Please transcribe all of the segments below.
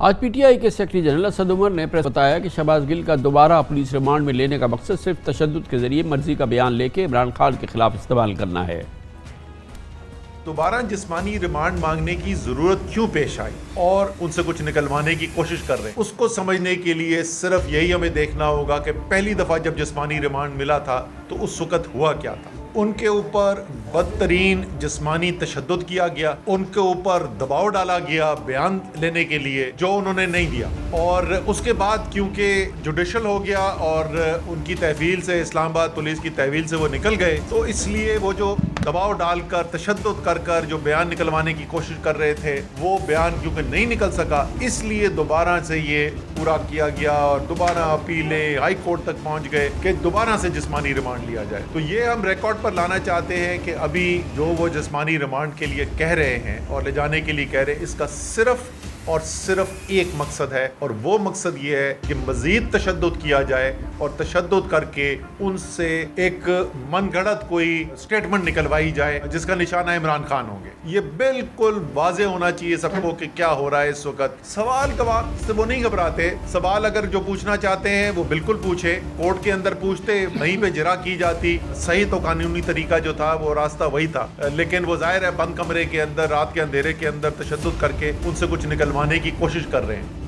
آج P T I کے secretary general Asad Umar نے پریس بتایا کہ شہباز گل کا دوبارہ پولیس ریمانڈ میں لینے کا مقصد صرف تشدد کے ذریعے مرضی کا بیان لے کے عمران خان کے خلاف استعمال کرنا ہے۔ دوبارہ جسمانی ریمانڈ مانگنے کی ضرورت کیوں پیش آئی اور ان سے کچھ نکلوانے کی کوشش کر رہے ہیں، اس کو سمجھنے کے لیے صرف یہی ہمیں دیکھنا ہوگا کہ پہلی دفعہ جب جسمانی ریمانڈ ملا تھا تو اس وقت ہوا کیا تھا۔ ان کے اوپر بدترین جسمانی تشدد کیا گیا، ان کے اوپر دباؤ ڈالا گیا بیان لینے کے لیے جو انہوں نے نہیں دیا، اور اس کے بعد کیونکہ جوڈیشل ہو گیا اور ان کی تحویل سے اسلام آباد پولیس کی تحویل سے وہ نکل گئے، تو اس لیے وہ جو دباؤ ڈال کر تشدد کر جو بیان نکلوانے کی کوشش کر رہے تھے وہ بیان کیونکہ نہیں نکل سکا، اس لیے دوبارہ سے یہ پورا کیا گیا اور دوبارہ اپیلیں ہائی کورٹ تک پہنچ گئے کہ دوبارہ سے جسمانی ریمانڈ لیا جائے۔ تو یہ ہم ریکارڈ پر لانا چاہتے ہیں کہ ابھی جو وہ جسمانی ریمانڈ کے لیے کہہ رہے ہیں اور لے جانے کے لیے کہہ رہے ہیں، اس کا صرف اور صرف ایک مقصد ہے، اور وہ مقصد یہ ہے کہ مزید تشدد کیا جائے اور تشدد کر کے ان سے ایک من گھڑت کوئی سٹیٹمنٹ نکلوائی جائے جس کا نشانہ عمران خان ہوں گے۔ یہ بالکل واضح ہونا چاہیے سب کو کہ کیا ہو رہا ہے اس وقت۔ سوال سے وہ نہیں گھبراتے، سوال اگر جو پوچھنا چاہتے ہیں وہ بالکل پوچھے، کورٹ کے اندر پوچھتے، وہیں پہ جرا کی جاتی۔ صحیح تو قانونی طریقہ جو تھا وہ راستہ وہی تھا، لیکن وہ ظاہر ہے بند کمرے کے اندر رات کے اندھیرے کے اندر تشدد کر کے ان سے کچھ نکلوانے کی کوشش کر رہے ہیں۔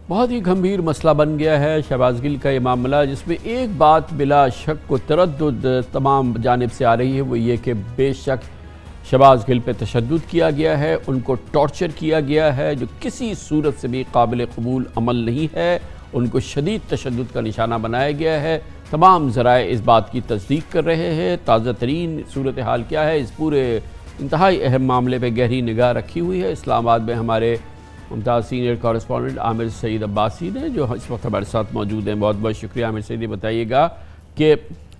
بہت ہی گھمبیر مسئلہ بن گیا ہے شہباز گل کا یہ معاملہ، جس میں ایک بات بلا شک و تردد تمام جانب سے آ رہی ہے، وہ یہ کہ بے شک شہباز گل پہ تشدد کیا گیا ہے، ان کو ٹارچر کیا گیا ہے جو کسی صورت سے بھی قابل قبول عمل نہیں ہے، ان کو شدید تشدد کا نشانہ بنایا گیا ہے۔ تمام ذرائع اس بات کی تصدیق کر رہے ہیں۔ تازہ ترین صورتحال کیا ہے، اس پورے انتہائی اہم معاملے پہ گہری نگاہ رکھی ہوئی ہے اسلام آباد میں ہمارے ممتاز سینئر کارسپونڈنٹ عامر سعید عباسی نے، جو اس وقت ہمارے ساتھ موجود ہیں۔ بہت بہت شکریہ عامر سعید، بتائیے گا کہ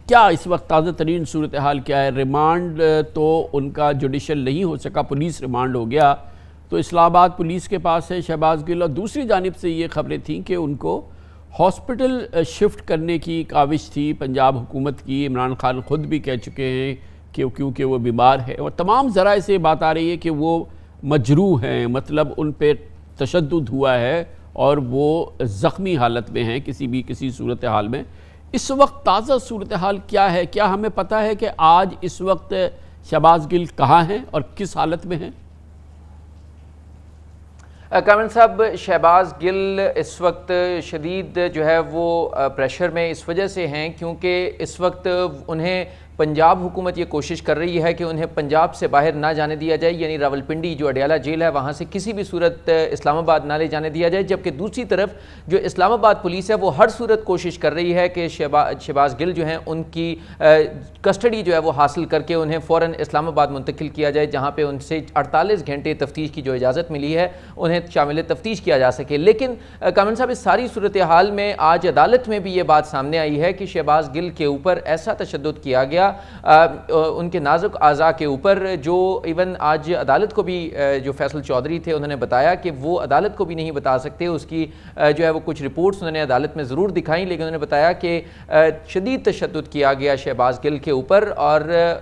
کیا اس وقت تازہ ترین صورتحال کیا ہے؟ ریمانڈ تو ان کا جوڈیشل نہیں ہو سکا، پولیس ریمانڈ ہو گیا، تو اسلام آباد پولیس کے پاس ہے شہباز گل، اور دوسری جانب سے یہ خبریں تھیں کہ ان کو ہاسپٹل شفٹ کرنے کی کاوش تھی پنجاب حکومت کی۔ عمران خان خود بھی کہہ چکے ہیں کہ کیونکہ وہ بیمار ہے، اور تمام ذرائع سے بات آ رہی ہے کہ وہ مجروح ہیں، مطلب ان پہ تشدد ہوا ہے اور وہ زخمی حالت میں ہیں کسی صورتحال میں۔ اس وقت تازہ صورتحال کیا ہے؟ کیا ہمیں پتہ ہے کہ آج اس وقت شہباز گل کہاں ہیں اور کس حالت میں ہیں؟ کامران صاحب، شہباز گل اس وقت شدید جو ہے وہ پریشر میں اس وجہ سے ہیں کیونکہ اس وقت انہیں پنجاب حکومت یہ کوشش کر رہی ہے کہ انہیں پنجاب سے باہر نہ جانے دیا جائے، یعنی راولپنڈی جو اڈیالہ جیل ہے وہاں سے کسی بھی صورت اسلام آباد نہ لے جانے دیا جائے، جبکہ دوسری طرف جو اسلام آباد پولیس ہے وہ ہر صورت کوشش کر رہی ہے کہ شہباز گل جو ہیں ان کی کسٹڈی جو ہے وہ حاصل کر کے انہیں فوراً اسلام آباد منتقل کیا جائے، جہاں پہ ان سے 48 گھنٹے تفتیش کی جو اجازت ملی ہے انہیں شامل تفتیش کیا جا سکے۔ لیکن کامران صاحب، اس ساری صورتحال میں آج عدالت میں بھی یہ بات سامنے آئی ہے کہ شہباز گل کے اوپر ایسا تشدد کیا گیا ان کے نازک اعضاء کے اوپر، جو ایون آج عدالت کو بھی جو فیصل چودھری تھے انہوں نے بتایا کہ وہ عدالت کو بھی نہیں بتا سکتے، اس کی جو ہے وہ کچھ رپورٹس انہوں نے عدالت میں ضرور دکھائیں، لیکن انہوں نے بتایا کہ شدید تشدد کیا گیا شہباز گل کے اوپر، اور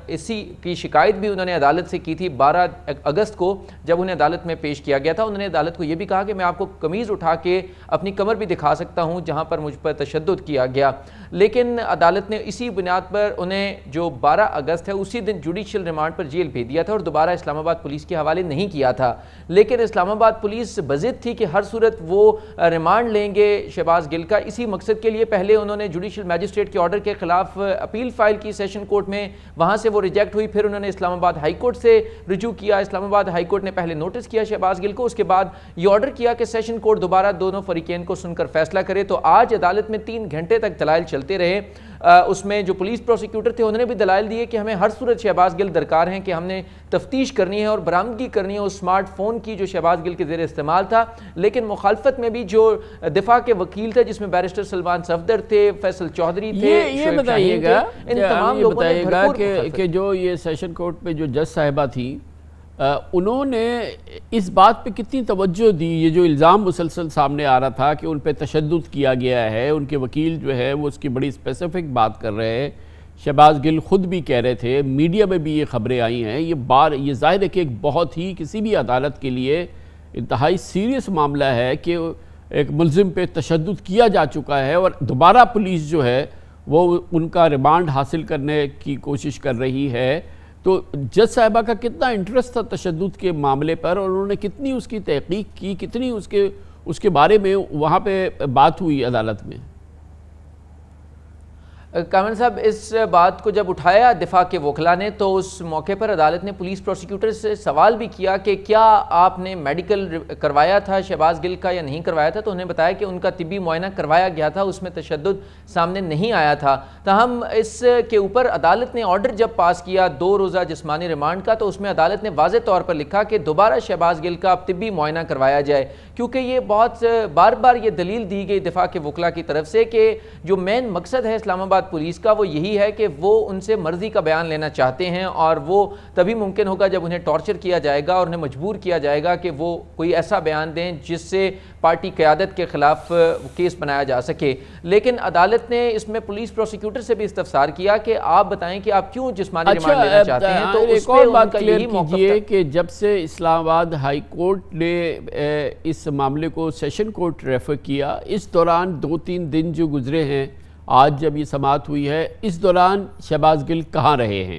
اسی کی شکایت بھی انہوں نے عدالت سے کی تھی 12 اگست کو جب انہیں عدالت میں پیش کیا گیا تھا۔ انہوں نے عدالت کو یہ بھی کہا کہ میں آپ کو قمیض اٹھا کے اپنی کمر بھی دکھا سکتا ہوں جہاں پر مجھ پر تشدد کیا گیا، لیکن عدالت نے اسی بنیاد پر انہیں جو 12 اگست ہے اسی دن جوڈیشل ریمانڈ پر جیل بھیج دیا تھا اور دوبارہ اسلام آباد پولیس کے حوالے نہیں کیا تھا۔ لیکن اسلام آباد پولیس بضد تھی کہ ہر صورت وہ ریمانڈ لیں گے شہباز گل کا۔ اسی مقصد کے لیے پہلے انہوں نے جوڈیشل میجسٹریٹ کے آرڈر کے خلاف اپیل فائل کی سیشن کورٹ میں، وہاں سے وہ ریجیکٹ ہوئی، پھر انہوں نے اسلام آباد ہائی کورٹ سے رجوع کیا۔ اسلام آباد ہائی کورٹ نے پہلے نوٹس کیا شہباز گل کو، اس کے بعد یہ آرڈر کیا کہ سیشن کورٹ دوبارہ دونوں فریقین کو سن کر فیصلہ کرے۔ تو آج عدالت میں 3 گھنٹے تک دلائل چلتے رہے، اس میں جو پولیس پروسیکیوٹر تھے انہوں نے بھی دلائل دیے کہ ہمیں ہر صورت شہباز گل درکار ہیں کہ ہم نے تفتیش کرنی ہے اور برآمدگی کرنی ہے اس سمارٹ فون کی جو شہباز گل کے زیر استعمال تھا۔ لیکن مخالفت میں بھی جو دفاع کے وکیل تھے جس میں بیرسٹر سلمان صفدر تھے، فیصل چودھری تھے، یہ بتائیے گا ان تمام لوگوں نے کہ جو یہ سیشن کورٹ پہ جو جج صاحبہ تھی انہوں نے اس بات پہ کتنی توجہ دی؟ یہ جو الزام مسلسل سامنے آ رہا تھا کہ ان پہ تشدد کیا گیا ہے، ان کے وکیل جو ہے وہ اس کی بڑی اسپیسیفک بات کر رہے ہیں، شہباز گل خود بھی کہہ رہے تھے، میڈیا میں بھی یہ خبریں آئی ہیں، یہ ظاہر ہے کہ ایک بہت ہی کسی بھی عدالت کے لیے انتہائی سیریس معاملہ ہے کہ ایک ملزم پہ تشدد کیا جا چکا ہے اور دوبارہ پولیس جو ہے وہ ان کا ریمانڈ حاصل کرنے کی کوشش کر رہی ہے. تو جج صاحبہ کا کتنا انٹرسٹ تھا تشدد کے معاملے پر اور انہوں نے کتنی اس کی تحقیق کی, کتنی اس کے بارے میں وہاں پہ بات ہوئی عدالت میں؟ کامران صاحب اس بات کو جب اٹھایا دفاع کے وکلا نے تو اس موقع پر عدالت نے پولیس پروسیکیوٹر سے سوال بھی کیا کہ کیا آپ نے میڈیکل کروایا تھا شہباز گل کا یا نہیں کروایا تھا, تو انہیں بتایا کہ ان کا طبی معائنہ کروایا گیا تھا, اس میں تشدد سامنے نہیں آیا تھا. تاہم اس کے اوپر عدالت نے آرڈر جب پاس کیا 2 روزہ جسمانی ریمانڈ کا, تو اس میں عدالت نے واضح طور پر لکھا کہ دوبارہ شہباز گل کا طبی معائنہ کروایا جائے, کیونکہ یہ بہت بار بار یہ دلیل دی گئی دفاع کے وکلا کی طرف سے کہ جو مین مقصد ہے اسلام آباد پولیس کا وہ یہی ہے کہ وہ ان سے مرضی کا بیان لینا چاہتے ہیں, اور وہ تبھی ممکن ہوگا جب انہیں ٹارچر کیا جائے گا اور انہیں مجبور کیا جائے گا کہ وہ کوئی ایسا بیان دیں جس سے پارٹی قیادت کے خلاف کیس بنایا جا سکے. لیکن عدالت نے اس میں پولیس پروسیکیوٹر سے بھی استفسار کیا کہ آپ بتائیں کہ آپ کیوں جسمانی ریمانڈ لینا چاہتے ہیں. تو اس ایک اور پہ بات ان کا کلیئر یہی موقف کیجئے تھا کہ جب سے اسلام آباد ہائی کورٹ نے اس معاملے کو سیشن کورٹ ریفر کیا, اس دوران 2-3 دن جو گزرے ہیں, آج جب یہ سماعت ہوئی ہے, اس دوران شہباز گل کہاں رہے ہیں؟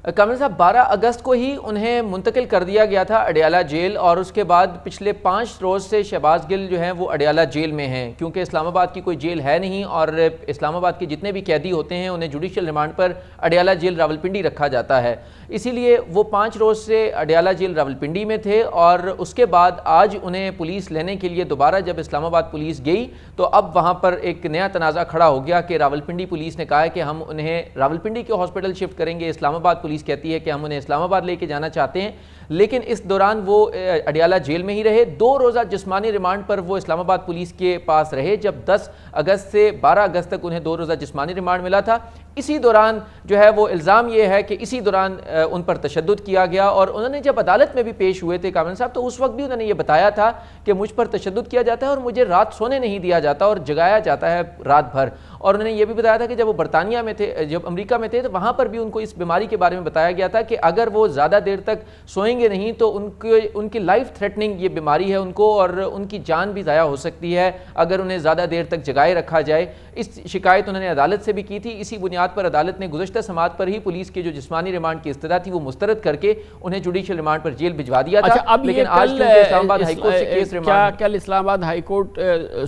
کامران صاحب 12 اگست کو ہی انہیں منتقل کر دیا گیا تھا اڈیالہ جیل, اور اس کے بعد پچھلے 5 روز سے شہباز گل جو ہیں وہ اڈیالہ جیل میں ہیں, کیونکہ اسلام آباد کی کوئی جیل ہے نہیں اور اسلام آباد کے جتنے بھی قیدی ہوتے ہیں انہیں جوڈیشل ریمانڈ پر اڈیالہ جیل راولپنڈی رکھا جاتا ہے. اسی لیے وہ 5 روز سے اڈیالہ جیل راولپنڈی میں تھے, اور اس کے بعد آج انہیں پولیس لینے کے لیے دوبارہ جب اسلام آباد پولیس گئی تو اب وہاں پر ایک نیا تنازع کھڑا ہو گیا کہ راولپنڈی پولیس نے کہا ہے کہ ہم انہیں راولپنڈی کے ہاسپٹل شفٹ کریں گے, اسلام آباد پولیس کہتی ہے کہ ہم انہیں اسلام آباد لے کے جانا چاہتے ہیں. لیکن اس دوران وہ اڈیالہ جیل میں ہی رہے. 2 روزہ جسمانی ریمانڈ پر وہ اسلام آباد پولیس کے پاس رہے, جب 10 اگست سے 12 اگست تک انہیں 2 روزہ جسمانی ریمانڈ ملا تھا. اسی دوران جو ہے وہ الزام یہ ہے کہ اسی دوران ان پر تشدد کیا گیا, اور انہوں نے جب عدالت میں بھی پیش ہوئے تھے کامران صاحب تو اس وقت بھی انہوں نے یہ بتایا تھا کہ مجھ پر تشدد کیا جاتا ہے اور مجھے رات سونے نہیں دیا جاتا اور جگایا جاتا ہے رات بھر. اور انہوں نے یہ بھی بتایا تھا کہ جب وہ برطانیہ میں تھے, جب امریکہ میں تھے, تو وہاں پر بھی ان کو اس بیماری کے بارے میں بتایا گیا تھا کہ اگر وہ زیادہ دیر تک سوئیں گے نہیں تو ان کی لائف تھریٹننگ یہ بیماری ہے ان کو, اور ان کی جان بھی ضائع ہو سکتی ہے اگر انہیں زیادہ دیر تک جگائے رکھا جائے. اس شکایت انہوں نے عدالت سے بھی کی تھی. اسی بنیاد پر عدالت نے گزشتہ سماعت پر ہی پولیس کے جو جسمانی ریمانڈ کی استدعا تھی وہ مسترد کر کے انہیں جوڈیشل ریمانڈ پر جیل بھجوا دیا تھا. لیکن آج کیونکہ اسلام آباد ہائی کورٹ سے کیس ریمانڈ, کیا اسلام آباد ہائی کورٹ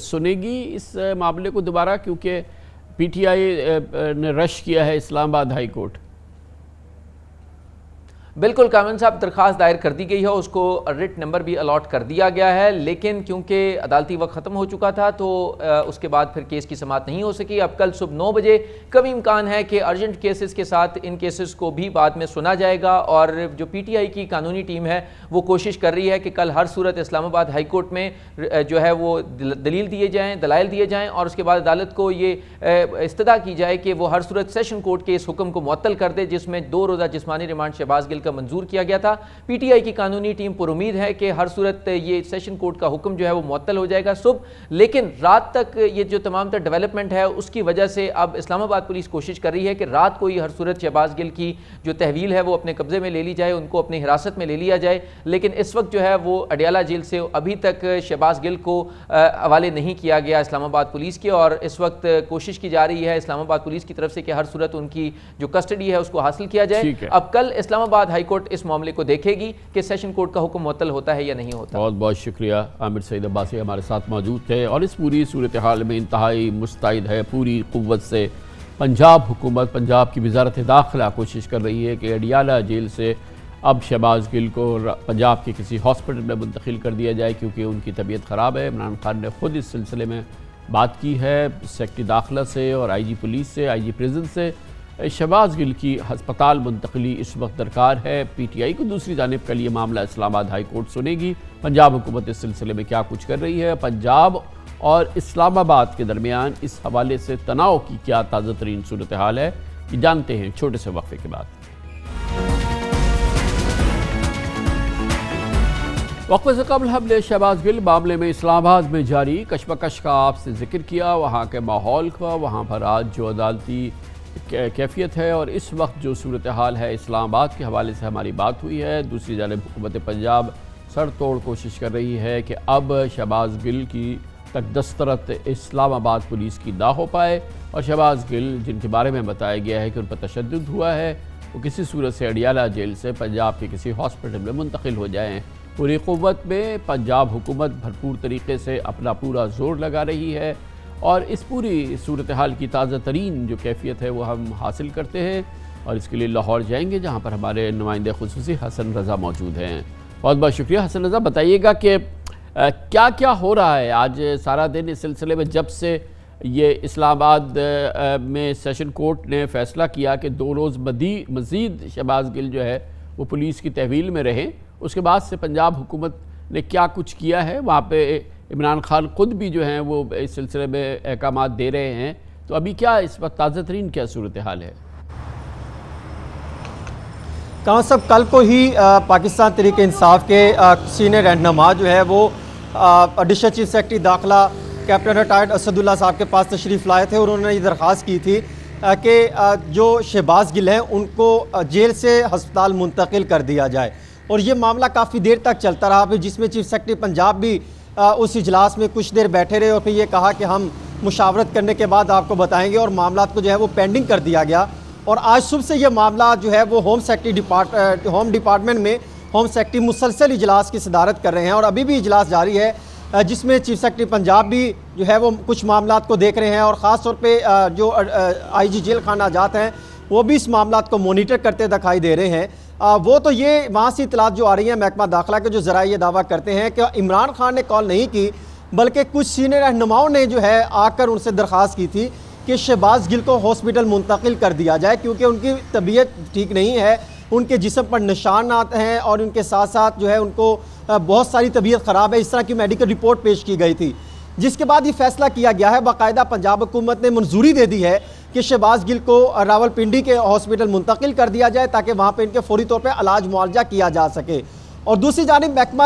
سنے گی اس معاملے کو دوبارہ, کیونکہ پی ٹی آئی نے رش کیا ہے اسلام آباد ہائی کورٹ؟ بالکل کامران صاحب, درخواست دائر کر دی گئی ہے, اس کو ریٹ نمبر بھی الاٹ کر دیا گیا ہے, لیکن کیونکہ عدالتی وقت ختم ہو چکا تھا تو اس کے بعد پھر کیس کی سماعت نہیں ہو سکی. اب کل صبح 9 بجے کبھی امکان ہے کہ ارجنٹ کیسز کے ساتھ ان کیسز کو بھی بعد میں سنا جائے گا, اور جو پی ٹی آئی کی قانونی ٹیم ہے وہ کوشش کر رہی ہے کہ کل ہر صورت اسلام آباد ہائی کورٹ میں جو ہے وہ دلیل دیے جائیں, دلائل دیے جائیں, اور اس کے بعد عدالت کو یہ استدعا کی جائے کہ وہ ہر صورت سیشن کورٹ کے اس حکم کو معطل کر دے جس میں 2 روزہ جسمانی ریمانڈ شہباز گل کا منظور کیا گیا تھا. پی ٹی آئی کی قانونی ٹیم پر امید ہے کہ ہر صورت یہ سیشن کورٹ کا حکم جو ہے وہ معطل ہو جائے گا صبح, لیکن رات تک یہ جو تمام تر ڈیولپمنٹ ہے اس کی وجہ سے اب اسلام آباد پولیس کوشش کر رہی ہے کہ رات کو ہی ہر صورت شہباز گل کی جو تحویل ہے وہ اپنے قبضے میں لے لی جائے, ان کو اپنی حراست میں لے لیا جائے. لیکن اس وقت جو ہے وہ اڈیالہ جیل سے ابھی تک شہباز گل کو حوالے نہیں کیا گیا اسلام آباد پولیس کے, اور اس وقت کوشش کی جا رہی ہے اسلام آباد پولیس کی طرف سے کہ ہر صورت ان کی جو کسٹڈی ہے اس کو حاصل کیا جائے. اب کل اسلام آباد ہائی کورٹ اس معاملے کو دیکھے گی کہ سیشن کورٹ کا حکم معطل ہوتا ہے یا نہیں ہوتا. بہت بہت شکریہ. عامر سعید عباسی ہمارے ساتھ موجود تھے, اور اس پوری صورتحال میں انتہائی مستعد ہے پوری قوت سے پنجاب حکومت. پنجاب کی وزارت داخلہ کوشش کر رہی ہے کہ اڈیالہ جیل سے اب شہباز گل کو پنجاب کے کسی ہاسپٹل میں منتقل کر دیا جائے کیونکہ ان کی طبیعت خراب ہے. عمران خان نے خود اس سلسلے میں بات کی ہے سیکرٹری داخلہ سے اور آئی جی پولیس سے, آئی جی پریزن سے. شہباز گل کی ہسپتال منتقلی اس وقت درکار ہے. پی ٹی آئی کو دوسری جانب کا یہ معاملہ اسلام آباد ہائی کورٹ سنے گی. پنجاب حکومت اس سلسلے میں کیا کچھ کر رہی ہے, پنجاب اور اسلام آباد کے درمیان اس حوالے سے تناؤ کی کیا تازہ ترین صورتحال ہے, یہ جانتے ہیں چھوٹے سے وقفے کے بعد. وقفے سے قبل ہم نے شہباز گل معاملے میں اسلام آباد میں جاری کشمکش کا آپ سے ذکر کیا, وہاں کے ماحول کا, وہاں پر آج جو عدالتی کیفیت ہے اور اس وقت جو صورتحال ہے اسلام آباد کے حوالے سے ہماری بات ہوئی ہے۔ دوسری جانب حکومت پنجاب سر توڑ کوشش کر رہی ہے کہ اب شہباز گل کی تک دسترت اسلام آباد پولیس کی نہ ہو پائے، اور شہباز گل جن کے بارے میں بتایا گیا ہے کہ ان پر تشدد ہوا ہے، وہ کسی صورت سے اڈیالہ جیل سے پنجاب کے کسی ہاسپٹل میں منتقل ہو جائیں۔ پوری قوت میں پنجاب حکومت بھرپور طریقے سے اپنا پورا زور لگا رہی ہے، اور اس پوری صورتحال کی تازہ ترین جو کیفیت ہے وہ ہم حاصل کرتے ہیں، اور اس کے لیے لاہور جائیں گے جہاں پر ہمارے نمائندے خصوصی حسن رضا موجود ہیں۔ بہت بہت شکریہ حسن رضا، بتائیے گا کہ کیا کیا ہو رہا ہے آج سارا دن اس سلسلے میں، جب سے یہ اسلام آباد میں سیشن کورٹ نے فیصلہ کیا کہ 2 روز مزید شہباز گل جو ہے وہ پولیس کی تحویل میں رہیں، اس کے بعد سے پنجاب حکومت نے کیا کچھ کیا ہے؟ وہاں پہ عمران خان خود بھی جو ہیں وہ اس سلسلے میں احکامات دے رہے ہیں، تو ابھی کیا اس وقت تازہ ترین کیا صورتحال ہے؟ کہاں صاحب، کل کو ہی پاکستان تحریک انصاف کے سینئر رہنما جو ہے وہ ایڈیشنل چیف سیکرٹری داخلہ کیپٹن ریٹائرڈ اسد اللہ صاحب کے پاس تشریف لائے تھے، اور انہوں نے یہ درخواست کی تھی کہ جو شہباز گل ہیں ان کو جیل سے ہسپتال منتقل کر دیا جائے، اور یہ معاملہ کافی دیر تک چلتا رہا، پھر جس میں چیف سیکرٹری پنجاب بھی اس اجلاس میں کچھ دیر بیٹھے رہے، اور پھر یہ کہا کہ ہم مشاورت کرنے کے بعد آپ کو بتائیں گے، اور معاملات کو جو ہے وہ پینڈنگ کر دیا گیا۔ اور آج صبح سے یہ معاملہ جو ہے وہ ہوم ڈپارٹمنٹ میں ہوم سیکرٹری مسلسل اجلاس کی صدارت کر رہے ہیں، اور ابھی بھی اجلاس جاری ہے جس میں چیف سیکرٹری پنجاب بھی جو ہے وہ کچھ معاملات کو دیکھ رہے ہیں، اور خاص طور پہ جو آئی جی جیل خانہ جات ہیں وہ بھی اس معاملات کو مانیٹر کرتے دکھائی دے رہے ہیں۔ وہ تو یہ وہاں سے اطلاعات جو آ رہی ہیں محکمہ داخلہ کے جو ذرائع یہ دعویٰ کرتے ہیں کہ عمران خان نے کال نہیں کی، بلکہ کچھ سینئر رہنماؤں نے جو ہے آ کر ان سے درخواست کی تھی کہ شہباز گل کو ہاسپٹل منتقل کر دیا جائے، کیونکہ ان کی طبیعت ٹھیک نہیں ہے، ان کے جسم پر نشانات ہیں، اور ان کے ساتھ ساتھ جو ہے ان کو بہت ساری طبیعت خراب ہے، اس طرح کی میڈیکل رپورٹ پیش کی گئی تھی، جس کے بعد یہ فیصلہ کیا گیا ہے۔ باقاعدہ پنجاب حکومت نے منظوری دے دی ہے کہ شہباز گل کو راول پنڈی کے ہاسپٹل منتقل کر دیا جائے، تاکہ وہاں پہ ان کے فوری طور پہ علاج معالجہ کیا جا سکے۔ اور دوسری جانب محکمہ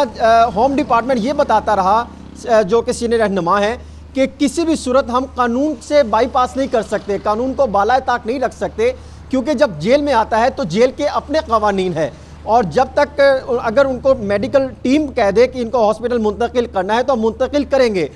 ہوم ڈپارٹمنٹ یہ بتاتا رہا جو کہ سینئر رہنما ہیں کہ کسی بھی صورت ہم قانون سے بائی پاس نہیں کر سکتے، قانون کو بالائے طاق نہیں رکھ سکتے، کیونکہ جب جیل میں آتا ہے تو جیل کے اپنے قوانین ہیں، اور جب تک اگر ان کو میڈیکل ٹیم کہہ دے کہ ان کو ہاسپٹل منتقل کرنا ہے تو ہم منتقل کریں گے،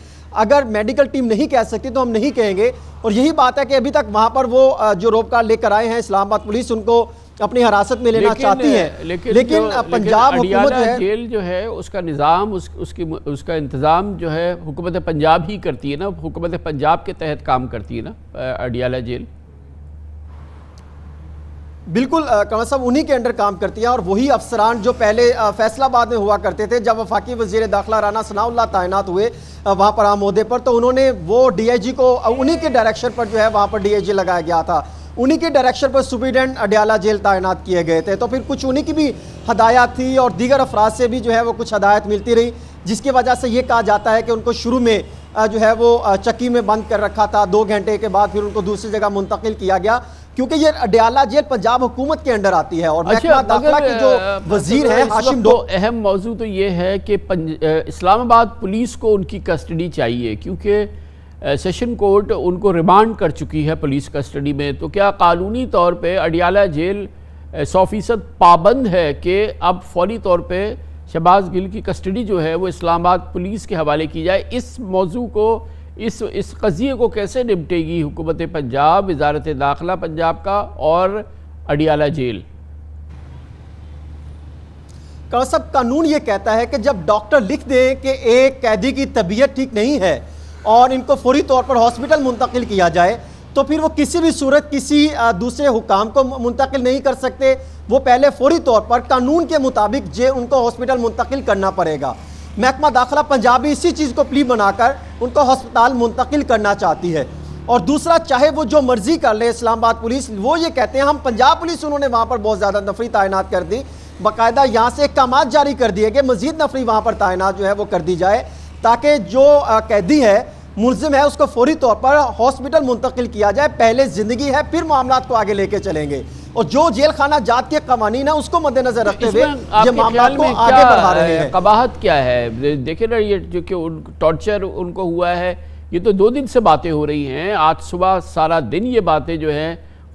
اگر میڈیکل ٹیم نہیں کہہ سکتی تو ہم نہیں کہیں گے۔ اور یہی بات ہے کہ ابھی تک وہاں پر وہ جو روپکار لے کر آئے ہیں اسلام آباد پولیس ان کو اپنی حراست میں لینا چاہتی ہے، لیکن پنجاب حکومت جیل جو ہے اس کا نظام اس کا انتظام جو ہے حکومت پنجاب ہی کرتی ہے نا، حکومت پنجاب کے تحت کام کرتی ہے نا اڈیالہ جیل۔ بالکل قمر صاحب انہی کے انڈر کام کرتی ہیں، اور وہی افسران جو پہلے فیصل آباد میں ہوا کرتے تھے، جب وفاقی وزیر داخلہ رانا ثناء اللہ تعینات ہوئے وہاں پر عام عہدے پر، تو انہوں نے وہ ڈی آئی جی کو انہی کے ڈائریکشن پر جو ہے وہاں پر ڈی آئی جی لگایا گیا تھا، انہی کے ڈائریکشن پر سپرنٹینڈنٹ اڈیالہ جیل تعینات کیے گئے تھے، تو پھر کچھ انہی کی بھی ہدایات تھی اور دیگر افراد سے بھی جو ہے وہ کچھ ہدایت ملتی رہی، جس کی وجہ سے یہ کہا جاتا ہے کہ ان کو شروع میں جو ہے وہ چکی میں بند کر رکھا تھا، 2 گھنٹے کے بعد پھر ان کو دوسری جگہ منتقل کیا گیا، کیونکہ یہ اڈیالہ جیل پنجاب حکومت کے انڈر آتی ہے۔ اور محکمہ داخلہ کے جو وزیر ہیں ہاشم اہم موضوع تو یہ ہے کہ اسلام آباد پولیس کو ان کی کسٹڈی چاہیے، کیونکہ سیشن کورٹ ان کو ریمانڈ کر چکی ہے پولیس کسٹڈی میں، تو کیا قانونی طور پہ اڈیالہ جیل 100% پابند ہے کہ اب فوری طور پہ شہباز گل کی کسٹڈی جو ہے وہ اسلام آباد پولیس کے حوالے کی جائے؟ اس موضوع کو اس قضیے کو کیسے نمٹے گی حکومت پنجاب، وزارت داخلہ پنجاب کا اور اڈیالہ جیل؟ صاحب قانون یہ کہتا ہے کہ جب ڈاکٹر لکھ دیں کہ ایک قیدی کی طبیعت ٹھیک نہیں ہے اور ان کو فوری طور پر ہاسپٹل منتقل کیا جائے، تو پھر وہ کسی بھی صورت کسی دوسرے حکام کو منتقل نہیں کر سکتے، وہ پہلے فوری طور پر قانون کے مطابق ان کو ہاسپٹل منتقل کرنا پڑے گا۔ محکمہ داخلہ پنجابی اسی چیز کو پلی بنا کر ان کو ہسپتال منتقل کرنا چاہتی ہے۔ اور دوسرا، چاہے وہ جو مرضی کر لے اسلام آباد پولیس، وہ یہ کہتے ہیں ہم پنجاب پولیس انہوں نے وہاں پر بہت زیادہ نفری تعینات کر دی، باقاعدہ یہاں سے احکامات جاری کر دیے کہ مزید نفری وہاں پر تعینات جو ہے وہ کر دی جائے، تاکہ جو قیدی ہے ملزم ہے اس کو فوری طور پر ہاسپٹل منتقل کیا جائے۔ پہلے زندگی ہے، پھر معاملات کو آگے لے کے چلیں گے، اور جو جیل خانہ جات کے قوانین ہیں اس کو مد نظر رکھتے ہوئے یہ معاملات کو آگے بڑھا رہے ہیں۔ قباحت کیا ہے؟ دیکھیں نا، یہ جو کہ ٹارچر ان کو ہوا ہے، یہ تو 2 دن سے باتیں ہو رہی ہیں، آج صبح سارا دن یہ باتیں جو ہیں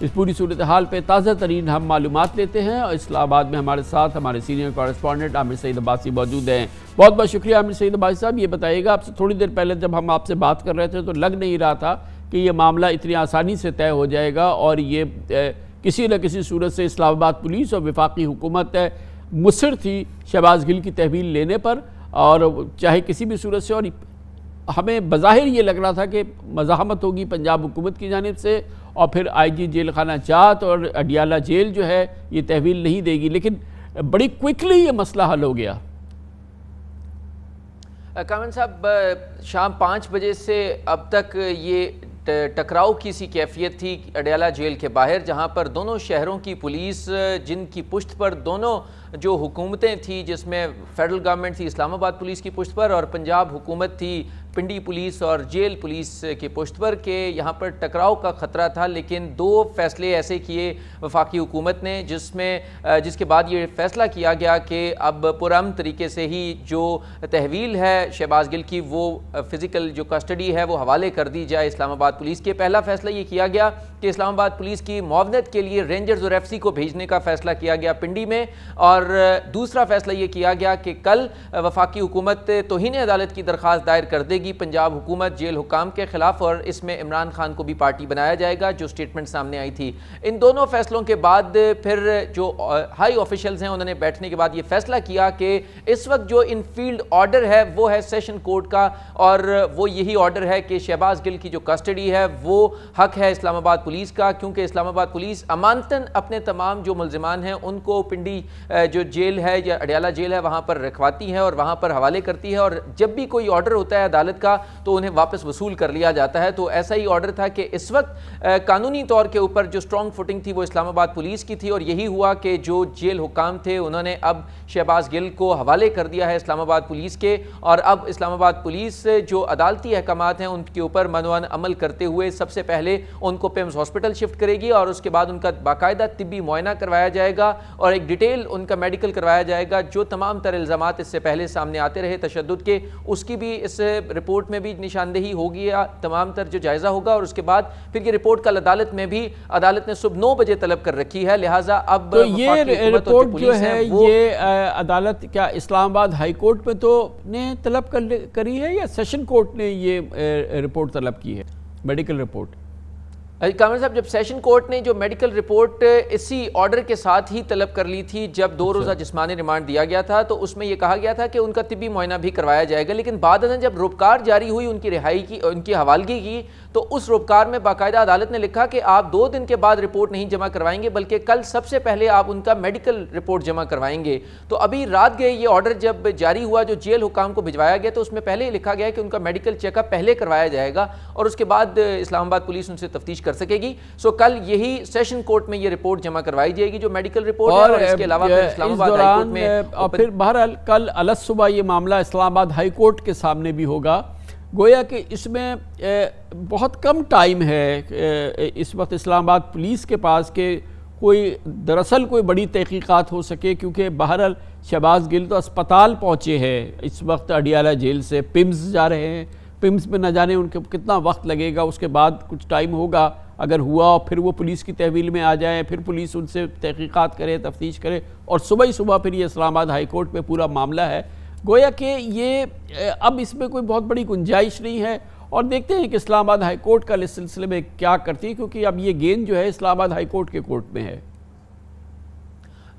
اس پوری صورتحال پہ تازہ ترین ہم معلومات لیتے ہیں اور اسلام آباد میں ہمارے ساتھ ہمارے سینئر کورسپونڈنٹ عامر سعید عباسی موجود ہیں۔ بہت بہت شکریہ عامر سعید عباسی صاحب۔ یہ بتائیے گا، آپ سے تھوڑی دیر پہلے جب ہم آپ سے بات کر رہے تھے تو لگ نہیں رہا تھا کہ یہ معاملہ اتنی آسانی سے طے ہو جائے گا اور یہ کسی نہ کسی صورت سے اسلام آباد پولیس اور وفاقی حکومت مصر تھی شہباز گل کی تحویل لینے پر، اور چاہے کسی بھی صورت سے، اور ہمیں بظاہر یہ لگ رہا تھا کہ مزاحمت ہوگی پنجاب حکومت کی جانب سے اور پھر آئی جی جیل خانہ جات اور اڈیالہ جیل جو ہے یہ تحویل نہیں دے گی، لیکن بڑی کوئکلی یہ مسئلہ حل ہو گیا۔ کامران صاحب، شام 5 بجے سے اب تک یہ ٹکراؤ کی سی کیفیت تھی اڈیالہ جیل کے باہر، جہاں پر دونوں شہروں کی پولیس، جن کی پشت پر دونوں جو حکومتیں تھیں، جس میں فیڈرل گورنمنٹ تھی اسلام آباد پولیس کی پشت پر اور پنجاب حکومت تھی پنڈی پولیس اور جیل پولیس کی پشت پر، کہ یہاں پر ٹکراؤ کا خطرہ تھا، لیکن 2 فیصلے ایسے کیے وفاقی حکومت نے جس کے بعد یہ فیصلہ کیا گیا کہ اب پرامن طریقے سے ہی جو تحویل ہے شہباز گل کی، وہ فزیکل جو کسٹڈی ہے وہ حوالے کر دی جائے اسلام آباد پولیس کے۔ پہلا فیصلہ یہ کیا گیا کہ اسلام آباد پولیس کی معاونت کے لیے رینجرز اور ایف سی کو بھیجنے کا فیصلہ کیا گیا پنڈی میں، اور دوسرا فیصلہ یہ کیا گیا کہ کل وفاقی حکومت توہین عدالت کی درخواست دائر کر دے گی پنجاب حکومت جیل حکام کے خلاف، اور اس میں عمران خان کو بھی پارٹی بنایا جائے گا، جو سٹیٹمنٹ سامنے آئی تھی۔ ان دونوں فیصلوں کے بعد پھر جو ہائی آفیشلز ہیں انہوں نے بیٹھنے کے بعد یہ فیصلہ کیا کہ اس وقت جو ان فیلڈ آرڈر ہے وہ ہے سیشن کورٹ کا، اور وہ یہی آرڈر ہے کہ شہباز گل کی جو کسٹڈی ہے وہ حق ہے اسلام آباد پولیس کا، کیونکہ اسلام آباد پولیس امانتاً اپنے تمام جو ملزمان ہیں ان کو پنڈی جو جیل ہے یا اڈیالہ جیل ہے وہاں پر رکھواتی ہے اور وہاں پر حوالے کرتی ہے، اور جب بھی کوئی آرڈر ہوتا ہے عدالت کا تو انہیں واپس وصول کر لیا جاتا ہے۔ تو ایسا ہی آرڈر تھا کہ اس وقت قانونی طور کے اوپر جو سٹرونگ فوٹنگ تھی وہ اسلام آباد پولیس کی تھی، اور یہی ہوا کہ جو جیل حکام تھے انہوں نے اب شہباز گل کو حوالے کر دیا ہے اسلام آباد پولیس کے، اور اب اسلام آباد پولیس جو عدالتی احکامات ہیں ان کے اوپر منوان عمل کرتے ہوئے سب سے پہلے ان کو پیمز ہاسپٹل شفٹ کرے گی، اور اس کے بعد ان کا باقاعدہ طبی معائنہ کروایا جائے گا اور ایک ڈیٹیل ان کا میڈیکل کروایا جائے گا۔ جو تمام تر الزامات اس سے پہلے سامنے آتے رہے تشدد کے، اس کی بھی اس رپورٹ میں بھی نشاندہی ہوگی، تمام تر جو جائزہ ہوگا، اور اس کے بعد پھر یہ رپورٹ کل عدالت نے صبح 9 بجے طلب کر رکی ہے، لہٰذا اب تو یہ رپورٹ جو ہے یہ عدالت کیا اسلام آباد ہائی کورٹ میں تو نے طلب کری ہے یا سیشن کورٹ نے یہ رپورٹ طلب کی ہے، میڈیکل رپورٹ؟ کامران صاحب، جب سیشن کورٹ نے جو میڈیکل رپورٹ اسی آرڈر کے ساتھ ہی طلب کر لی تھی جب 2 روزہ جسمانی ریمانڈ دیا گیا تھا، تو اس میں یہ کہا گیا تھا کہ ان کا طبی معائنہ بھی کروایا جائے گا، لیکن بعد ازاں جب روپکار جاری ہوئی ان کی رہائی کی، ان کی حوالگی کی، تو اس روپکار میں باقاعدہ عدالت نے لکھا کہ آپ 2 دن کے بعد رپورٹ نہیں جمع کروائیں گے بلکہ کل سب سے پہلے آپ ان کا میڈیکل رپورٹ جمع کروائیں گے۔ تو ابھی رات گئے یہ آرڈر جب جاری ہوا جو جیل حکام کو بھجوایا گیا تو اس میں پہلے ہی لکھا گیا کہ ان کا میڈیکل چیک اپ پہلے کروایا جائے گا اور اس کے بعد اسلام آباد پولیس ان سے تفتیش کر سکے گی۔ سو کل یہی سیشن کورٹ میں یہ رپورٹ جمع کروائی جائے گی جو میڈیکل رپورٹ ہے، اور اس کے علاوہ پھر اسلام آباد ہائی کورٹ میں، اور پھر بہرحال کل الگ صبح یہ معاملہ اسلام آباد ہائی کورٹ کے سامنے بھی ہوگا۔ گویا کہ اس میں بہت کم ٹائم ہے اس وقت اسلام آباد پولیس کے پاس کہ کوئی دراصل کوئی بڑی تحقیقات ہو سکے، کیونکہ بہرحال شہباز گل تو اسپتال پہنچے ہیں اس وقت اڈیالہ جیل سے، پمز جا رہے ہیں، پمز میں نہ جانے ان کو کتنا وقت لگے گا، اس کے بعد کچھ ٹائم ہوگا اگر ہوا اور پھر وہ پولیس کی تحویل میں آ جائیں، پھر پولیس ان سے تحقیقات کرے، تفتیش کرے، اور صبح ہی صبح پھر یہ اسلام آباد ہائی کورٹ میں پورا معاملہ ہے۔ گویا کہ یہ اب اس میں کوئی بہت بڑی گنجائش نہیں ہے، اور دیکھتے ہیں کہ اسلام آباد ہائی کورٹ کا اس سلسلے میں کیا کرتی ہے، کیونکہ اب یہ گیند جو ہے اسلام آباد ہائی کورٹ کے کورٹ میں ہے۔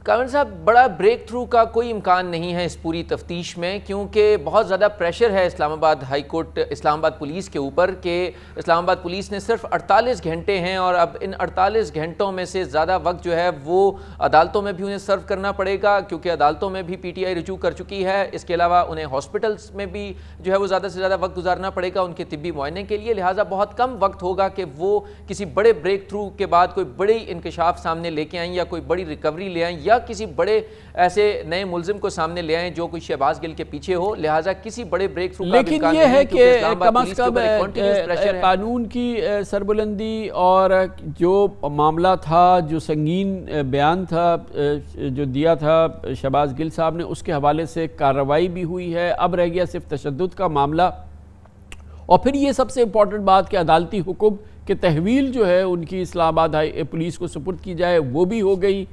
کامران صاحب، بڑا بریک تھرو کا کوئی امکان نہیں ہے اس پوری تفتیش میں، کیونکہ بہت زیادہ پریشر ہے اسلام آباد ہائی کورٹ اسلام آباد پولیس کے اوپر کہ اسلام آباد پولیس نے صرف 48 گھنٹے ہیں، اور اب ان 48 گھنٹوں میں سے زیادہ وقت جو ہے وہ عدالتوں میں بھی انہیں سرو کرنا پڑے گا، کیونکہ عدالتوں میں بھی پی ٹی آئی رجوع کر چکی ہے۔ اس کے علاوہ انہیں ہاسپٹلس میں بھی جو ہے وہ زیادہ سے زیادہ وقت گزارنا پڑے گا ان کے طبی معائنے کے لیے، لہٰذا بہت کم وقت ہوگا کہ وہ کسی بڑے بریک تھرو کے بعد کوئی بڑی انکشاف سامنے لے کے آئیں یا کوئی بڑی ریکوری لے آئیں یا کسی بڑے ایسے نئے ملزم کو سامنے لے آئیں جو کوئی شہباز گل کے پیچھے ہو، لہٰذا کسی بڑے بریک تھرو کا لیکن یہ ہے کہ کم از کم قانون کی سربلندی اور جو معاملہ تھا، جو سنگین بیان تھا جو دیا تھا شہباز گل صاحب نے، اس کے حوالے سے کارروائی بھی ہوئی ہے۔ اب رہ گیا صرف تشدد کا معاملہ، اور پھر یہ سب سے امپورٹنٹ بات کہ عدالتی حکم کہ تحویل جو ہے ان کی اسلام آباد پولیس کو سپرد کی جائے وہ بھی ہو گئی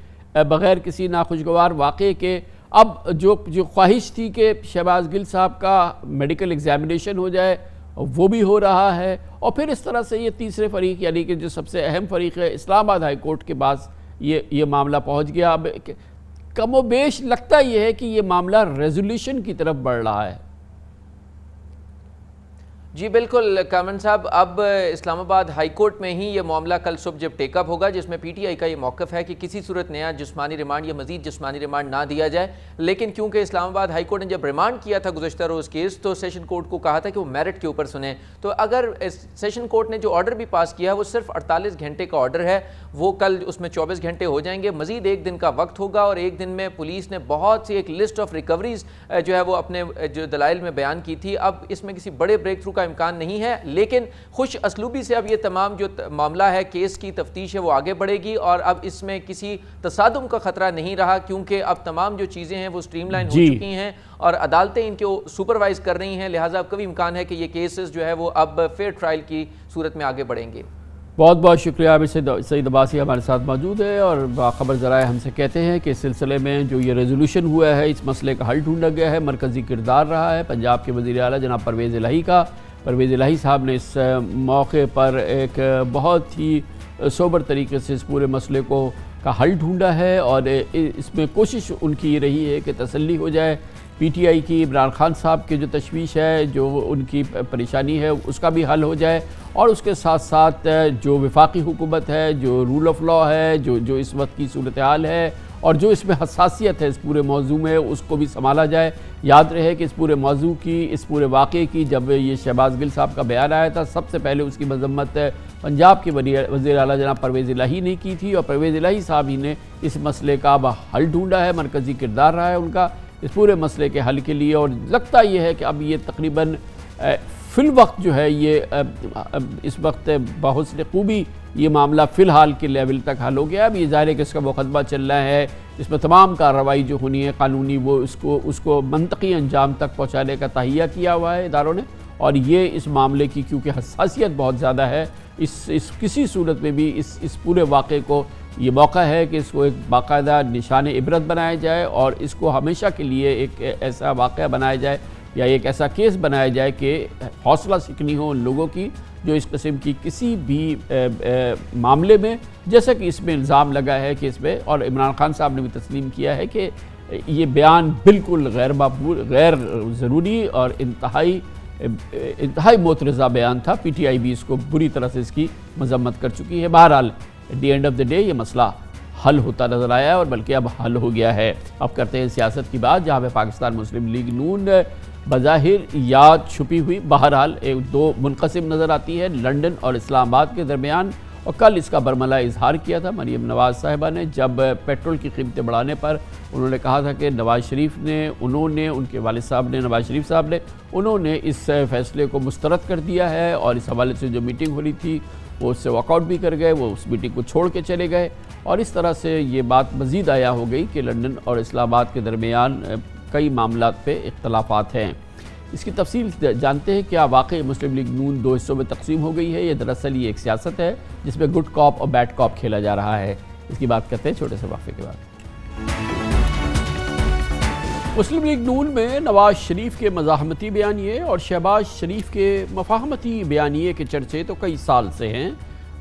بغیر کسی ناخوشگوار واقعے کے. اب جو خواہش تھی کہ شہباز گل صاحب کا میڈیکل ایگزامینیشن ہو جائے وہ بھی ہو رہا ہے. اور پھر اس طرح سے یہ تیسرے فریق یعنی کہ جو سب سے اہم فریق ہے اسلام آباد ہائی کورٹ کے پاس یہ معاملہ پہنچ گیا. اب کم و بیش لگتا یہ ہے کہ یہ معاملہ ریزولیوشن کی طرف بڑھ رہا ہے. جی بالکل کامران صاحب، اب اسلام آباد ہائی کورٹ میں ہی یہ معاملہ کل صبح جب ٹیک اپ ہوگا، جس میں پی ٹی آئی کا یہ موقف ہے کہ کسی صورت نیا جسمانی ریمانڈ یا مزید جسمانی ریمانڈ نہ دیا جائے. لیکن کیونکہ اسلام آباد ہائی کورٹ نے جب ریمانڈ کیا تھا گزشتہ روز کیس، تو سیشن کورٹ کو کہا تھا کہ وہ میرٹ کے اوپر سنیں. تو اگر سیشن کورٹ نے جو آرڈر بھی پاس کیا وہ صرف 48 گھنٹے کا آرڈر ہے، وہ کل اس میں 24 گھنٹے ہو جائیں گے. مزید ایک دن کا وقت ہوگا اور ایک دن میں پولیس نے بہت سی ایک لسٹ آف ریکوریز جو ہے وہ اپنے جو دلائل میں بیان کی تھی. اب اس میں کسی بڑے بریک تھرو کا امکان نہیں ہے، لیکن خوش اسلوبی سے اب یہ تمام جو معاملہ ہے کیس کی تفتیش ہے وہ آگے بڑھے گی اور اب اس میں کسی تصادم کا خطرہ نہیں رہا، کیونکہ اب تمام جو چیزیں ہیں وہ سٹریم لائن ہو چکی ہیں اور عدالتیں ان کو سپروائز کر رہی ہیں. لہٰذا اب کبھی امکان ہے کہ یہ کیسز جو ہے وہ اب فیئر ٹرائل کی صورت میں آگے بڑھیں گے. بہت بہت شکریہ. سعید عباسی ہمارے ساتھ موجود ہے اور باخبر ذرائع ہم سے کہتے ہیں کہ اس سلسلے میں جو یہ ریزولوشن ہوا ہے اس مسئلے کا حل ڈھونڈا گیا ہے. مرکزی کردار رہا ہے پنجاب کے وزیر اعلیٰ جناب پرویز الہی کا. پرویز الہی صاحب نے اس موقع پر ایک بہت ہی سوبر طریقے سے اس پورے مسئلے کا حل ڈھونڈا ہے اور اس میں کوشش ان کی یہ رہی ہے کہ تسلی ہو جائے. پی ٹی آئی کی عمران خان صاحب کی جو تشویش ہے، جو ان کی پریشانی ہے، اس کا بھی حل ہو جائے اور اس کے ساتھ ساتھ جو وفاقی حکومت ہے، جو رول آف لا ہے، جو اس وقت کی صورتحال ہے اور جو اس میں حساسیت ہے اس پورے موضوع میں، اس کو بھی سنبھالا جائے. یاد رہے کہ اس پورے موضوع کی، اس پورے واقعے کی جب یہ شہباز گل صاحب کا بیان آیا تھا، سب سے پہلے اس کی مذمت پنجاب کے وزیر اعلیٰ جناب پرویز الہی نے کی تھی اور پرویز الہی صاحب ہی نے اس مسئلے کا اب حل ڈھونڈا ہے. مرکزی کردار رہا ہے ان کا اس پورے مسئلے کے حل کے لیے اور لگتا یہ ہے کہ اب یہ تقریباً فی الوقت جو ہے یہ اس وقت بحسن خوبی یہ معاملہ فی الحال کے لیول تک حل ہو گیا. اب یہ ظاہر ہے کہ اس کا مقدمہ چل رہا ہے، اس میں تمام کارروائی جو ہونی ہے قانونی وہ اس کو منطقی انجام تک پہنچانے کا تہیہ کیا ہوا ہے اداروں نے. اور یہ اس معاملے کی کیونکہ حساسیت بہت زیادہ ہے، اس کسی صورت میں بھی اس پورے واقعے کو یہ موقع ہے کہ اس کو ایک باقاعدہ نشان عبرت بنایا جائے اور اس کو ہمیشہ کے لیے ایک ایسا واقعہ بنایا جائے یا ایک ایسا کیس بنایا جائے کہ حوصلہ سکنی ہو ان لوگوں کی جو اس قسم کی کسی بھی معاملے میں، جیسا کہ اس میں الزام لگا ہے کہ اس میں، اور عمران خان صاحب نے بھی تسلیم کیا ہے کہ یہ بیان بالکل غیر مقبول، غیر ضروری اور انتہائی معترضہ بیان تھا. پی ٹی آئی بھی اس کو بری طرح سے اس کی مذمت کر چکی ہے. بہرحال at the end of the day یہ مسئلہ حل ہوتا نظر آیا ہے اور بلکہ اب حل ہو گیا ہے. اب کرتے ہیں سیاست کی بات، جہاں پہ پاکستان مسلم لیگ نون بظاہر یاد چھپی ہوئی بہرحال دو منقسم نظر آتی ہے لندن اور اسلام آباد کے درمیان. اور کل اس کا برملا اظہار کیا تھا مریم نواز صاحبہ نے جب پیٹرول کی قیمتیں بڑھانے پر انہوں نے کہا تھا کہ نواز شریف نے ان کے والد صاحب نے نواز شریف صاحب نے انہوں نے اس فیصلے کو مسترد کر دیا ہے اور اس حوالے سے جو میٹنگ ہو رہی تھی وہ اس سے واک آؤٹ بھی کر گئے، وہ اس میٹنگ کو چھوڑ کے چلے گئے. اور اس طرح سے یہ بات مزید آیا ہو گئی کہ لندن اور اسلام آباد کے درمیان کئی معاملات پہ اختلافات ہیں. اس کی تفصیل جانتے ہیں کیا واقعی مسلم لیگ نون دو حصوں میں تقسیم ہو گئی ہے. یہ دراصل یہ ایک سیاست ہے جس میں گڈ کاپ اور بیڈ کاپ کھیلا جا رہا ہے. اس کی بات کرتے ہیں چھوٹے سے وقفے کے بعد. مسلم لیگ نون میں نواز شریف کے مزاحمتی بیانیے اور شہباز شریف کے مفاہمتی بیانیے کے چرچے تو کئی سال سے ہیں،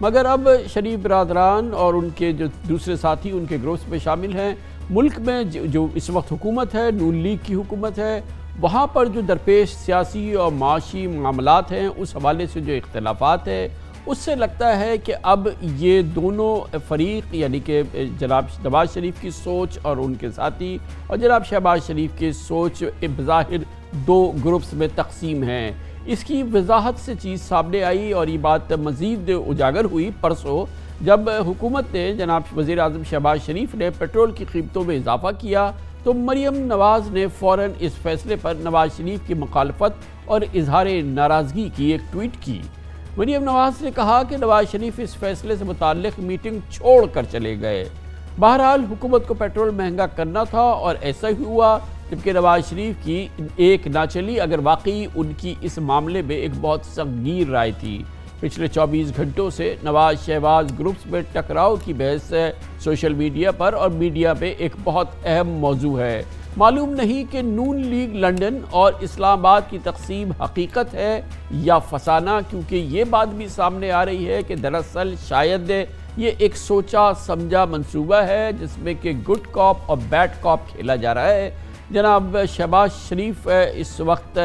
مگر اب شریف برادران اور ان کے جو دوسرے ساتھی ان کے گروپس میں شامل ہیں. ملک میں جو اس وقت حکومت ہے، نون لیگ کی حکومت ہے، وہاں پر جو درپیش سیاسی اور معاشی معاملات ہیں اس حوالے سے جو اختلافات ہیں اس سے لگتا ہے کہ اب یہ دونوں فریق یعنی کہ جناب نواز شریف کی سوچ اور ان کے ساتھی اور جناب شہباز شریف کی سوچ بظاہر دو گروپس میں تقسیم ہیں. اس کی وضاحت سے چیز سامنے آئی اور یہ بات مزید اجاگر ہوئی پرسوں جب حکومت نے جناب وزیر اعظم شہباز شریف نے پیٹرول کی قیمتوں میں اضافہ کیا تو مریم نواز نے فوراً اس فیصلے پر نواز شریف کی مخالفت اور اظہار ناراضگی کی ایک ٹویٹ کی. مریم نواز نے کہا کہ نواز شریف اس فیصلے سے متعلق میٹنگ چھوڑ کر چلے گئے. بہرحال حکومت کو پیٹرول مہنگا کرنا تھا اور ایسا ہی ہوا. جبکہ نواز شریف کی ایک نہ چلی اگر واقعی ان کی اس معاملے میں ایک بہت سنگین رائے تھی۔ پچھلے 24 گھنٹوں سے نواز شہباز گروپس میں ٹکراؤ کی بحث سوشل میڈیا پر اور میڈیا میں ایک بہت اہم موضوع ہے۔ معلوم نہیں کہ نون لیگ لندن اور اسلام آباد کی تقسیم حقیقت ہے یا فسانہ، کیونکہ یہ بات بھی سامنے آ رہی ہے کہ دراصل شاید یہ ایک سوچا سمجھا منصوبہ ہے جس میں کہ گڈ کاپ اور بیڈ کاپ کھیلا جا رہا ہے۔ جناب شہباز شریف اس وقت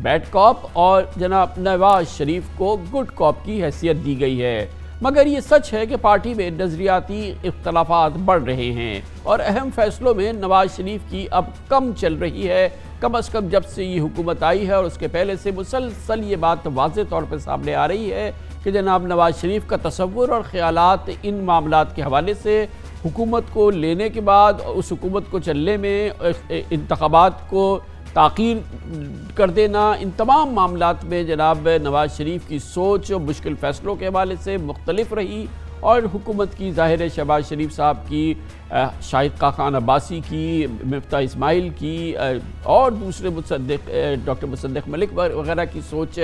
بیڈ کاپ اور جناب نواز شریف کو گڈ کاپ کی حیثیت دی گئی ہے، مگر یہ سچ ہے کہ پارٹی میں نظریاتی اختلافات بڑھ رہے ہیں اور اہم فیصلوں میں نواز شریف کی اب کم چل رہی ہے، کم از کم جب سے یہ حکومت آئی ہے، اور اس کے پہلے سے مسلسل یہ بات واضح طور پر سامنے آ رہی ہے کہ جناب نواز شریف کا تصور اور خیالات ان معاملات کے حوالے سے حکومت کو لینے کے بعد اس حکومت کو چلنے میں انتخابات کو تاخیر کر دینا، ان تمام معاملات میں جناب نواز شریف کی سوچ مشکل فیصلوں کے حوالے سے مختلف رہی، اور حکومت کی ظاہر شہباز شریف صاحب کی، شاہد خاقان عباسی کی، مفتاح اسماعیل کی اور دوسرے ڈاکٹر مصدق ملک وغیرہ کی سوچ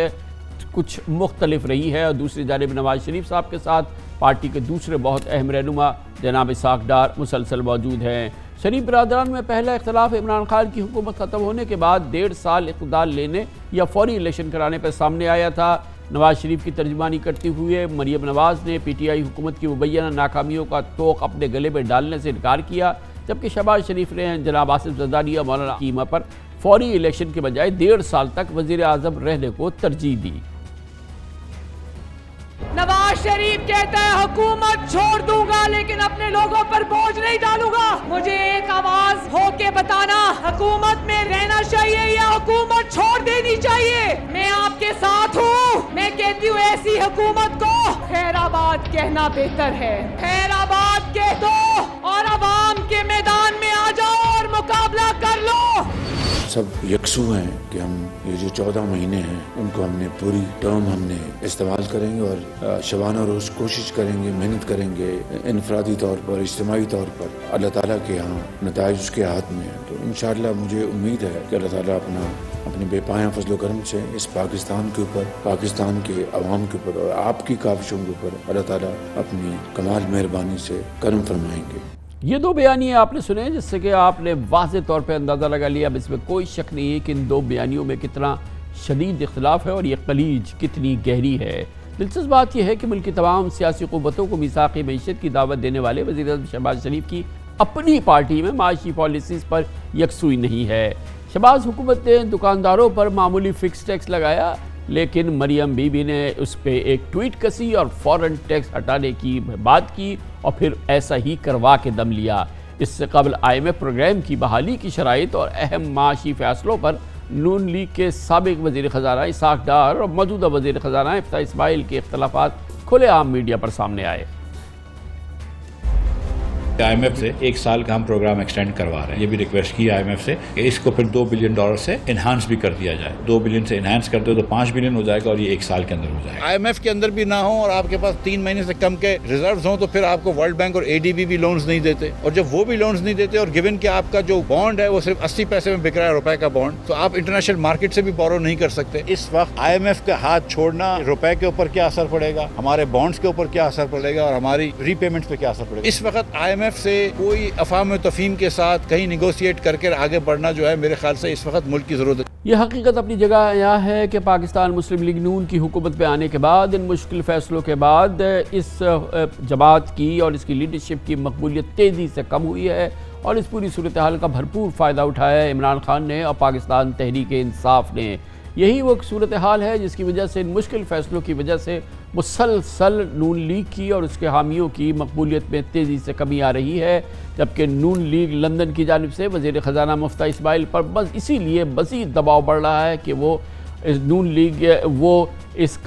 کچھ مختلف رہی ہے، اور دوسری جانب نواز شریف صاحب کے ساتھ پارٹی کے دوسرے بہت اہم رہنما جناب اسحاق ڈار مسلسل موجود ہیں۔ شریف برادران میں پہلا اختلاف عمران خان کی حکومت ختم ہونے کے بعد 1.5 سال اقتدار لینے یا فوری الیکشن کرانے پر سامنے آیا تھا۔ نواز شریف کی ترجمانی کرتے ہوئے مریم نواز نے پی ٹی آئی حکومت کی مبینہ ناکامیوں کا طوق اپنے گلے میں ڈالنے سے انکار کیا، جبکہ شہباز شریف نے جناب آصف زرداری اور مولانا حکیمہ پر فوری الیکشن کے بجائے 1.5 سال تک وزیر اعظم رہنے کو ترجیح دی۔ نواز شریف کہتا ہے حکومت چھوڑ دوں گا لیکن اپنے لوگوں پر بوجھ نہیں ڈالوں گا، مجھے ایک آواز ہو کے بتانا حکومت میں رہنا چاہیے یا حکومت چھوڑ دینی چاہیے؟ میں آپ کے ساتھ ہوں، میں کہتی ہوں ایسی حکومت کو خیر آباد کہنا بہتر ہے، خیر آباد کہہ دو اور عوام کے میدان میں آ جاؤ اور مقابلہ کر لو۔ سب یکسو ہیں کہ ہم یہ جو 14 مہینے ہیں ان کو ہم نے پوری ٹرم ہم نے استعمال کریں گے اور شبانہ روز کوشش کریں گے، محنت کریں گے، انفرادی طور پر اجتماعی طور پر اللہ تعالیٰ کے ہاں نتائج اس کے ہاتھ میں ہیں، تو انشاءاللہ مجھے امید ہے کہ اللہ تعالیٰ اپنے بے پایاں فضل و کرم سے اس پاکستان کے اوپر، پاکستان کے عوام کے اوپر اور آپ کی کاوشوں کے اوپر اللہ تعالیٰ اپنی کمال مہربانی سے کرم فرمائیں گے۔ یہ دو بیانیے آپ نے سنے جس سے کہ آپ نے واضح طور پہ اندازہ لگا لیا، اب اس میں کوئی شک نہیں ہے کہ ان دو بیانیوں میں کتنا شدید اختلاف ہے اور یہ قلیج کتنی گہری ہے۔ دلچسپ بات یہ ہے کہ ملک کی تمام سیاسی قوتوں کو میثاق معیشت کی دعوت دینے والے وزیر اعظم شہباز شریف کی اپنی پارٹی میں معاشی پالیسیز پر یکسوئی نہیں ہے۔ شہباز حکومت نے دکانداروں پر معمولی فکس ٹیکس لگایا، لیکن مریم بی بی نے اس پہ ایک ٹویٹ کسی اور فوراً ٹیکس ہٹانے کی بات کی اور پھر ایسا ہی کروا کے دم لیا۔ اس سے قبل IMF پروگرام کی بحالی کی شرائط اور اہم معاشی فیصلوں پر نون لیگ کے سابق وزیر خزانہ اسحاق ڈار اور موجودہ وزیر خزانہ مفتاح اسماعیل کے اختلافات کھلے عام میڈیا پر سامنے آئے۔ IMF سے 1 سال کا ہم پروگرام ایکسٹینڈ کروا رہے ہیں، یہ بھی ریکویسٹ کی IMF سے کہ اس کو پھر $2 بلین سے انہانس بھی کر دیا جائے، 2 بلین سے انہانس کرتے ہو تو 5 بلین ہو جائے گا اور یہ 1 سال کے اندر ہو جائے گا۔ IMF کے اندر بھی نہ ہو اور آپ کے پاس 3 مہینے سے کم کے ریزروز ہوں تو پھر آپ کو ورلڈ بینک اور ADB بھی لونز نہیں دیتے، اور جب وہ بھی لونز نہیں دیتے اور گیون کہ آپ کا جو بانڈ ہے وہ صرف 80 پیسے میں بک رہا ہے روپے کا بانڈ، تو آپ انٹرنیشنل مارکیٹ سے بھی بورو نہیں کر سکتے۔ اس وقت IMF کا ہاتھ چھوڑنا روپے کے اوپر کیا اثر پڑے گا، ہمارے بانڈز کے اوپر کیا اثر پڑے گا اور ہماری ری پیمنٹس پہ کیا اثر پڑے گا۔ اس وقت IMF سے کوئی افہام و تفہیم کے ساتھ کہیں نیگوشیٹ کر کے آگے بڑھنا جو ہے میرے خیال سے اس وقت ملک کی ضرورت ہے۔ یہ حقیقت اپنی جگہ یہ ہے کہ پاکستان مسلم لیگ نون کی حکومت پہ آنے کے بعد، ان مشکل فیصلوں کے بعد اس جماعت کی اور اس کی لیڈرشپ کی مقبولیت تیزی سے کم ہوئی ہے، اور اس پوری صورتحال کا بھرپور فائدہ اٹھایا ہے عمران خان نے اور پاکستان تحریک انصاف نے۔ یہی وہ صورتحال ہے جس کی وجہ سے ان مشکل فیصلوں کی وجہ سے مسلسل نون لیگ کی اور اس کے حامیوں کی مقبولیت میں تیزی سے کمی آ رہی ہے، جبکہ نون لیگ لندن کی جانب سے وزیر خزانہ مفتاح اسماعیل پر بس اسی لیے مزید دباؤ بڑھ رہا ہے کہ وہ نون لیگ اس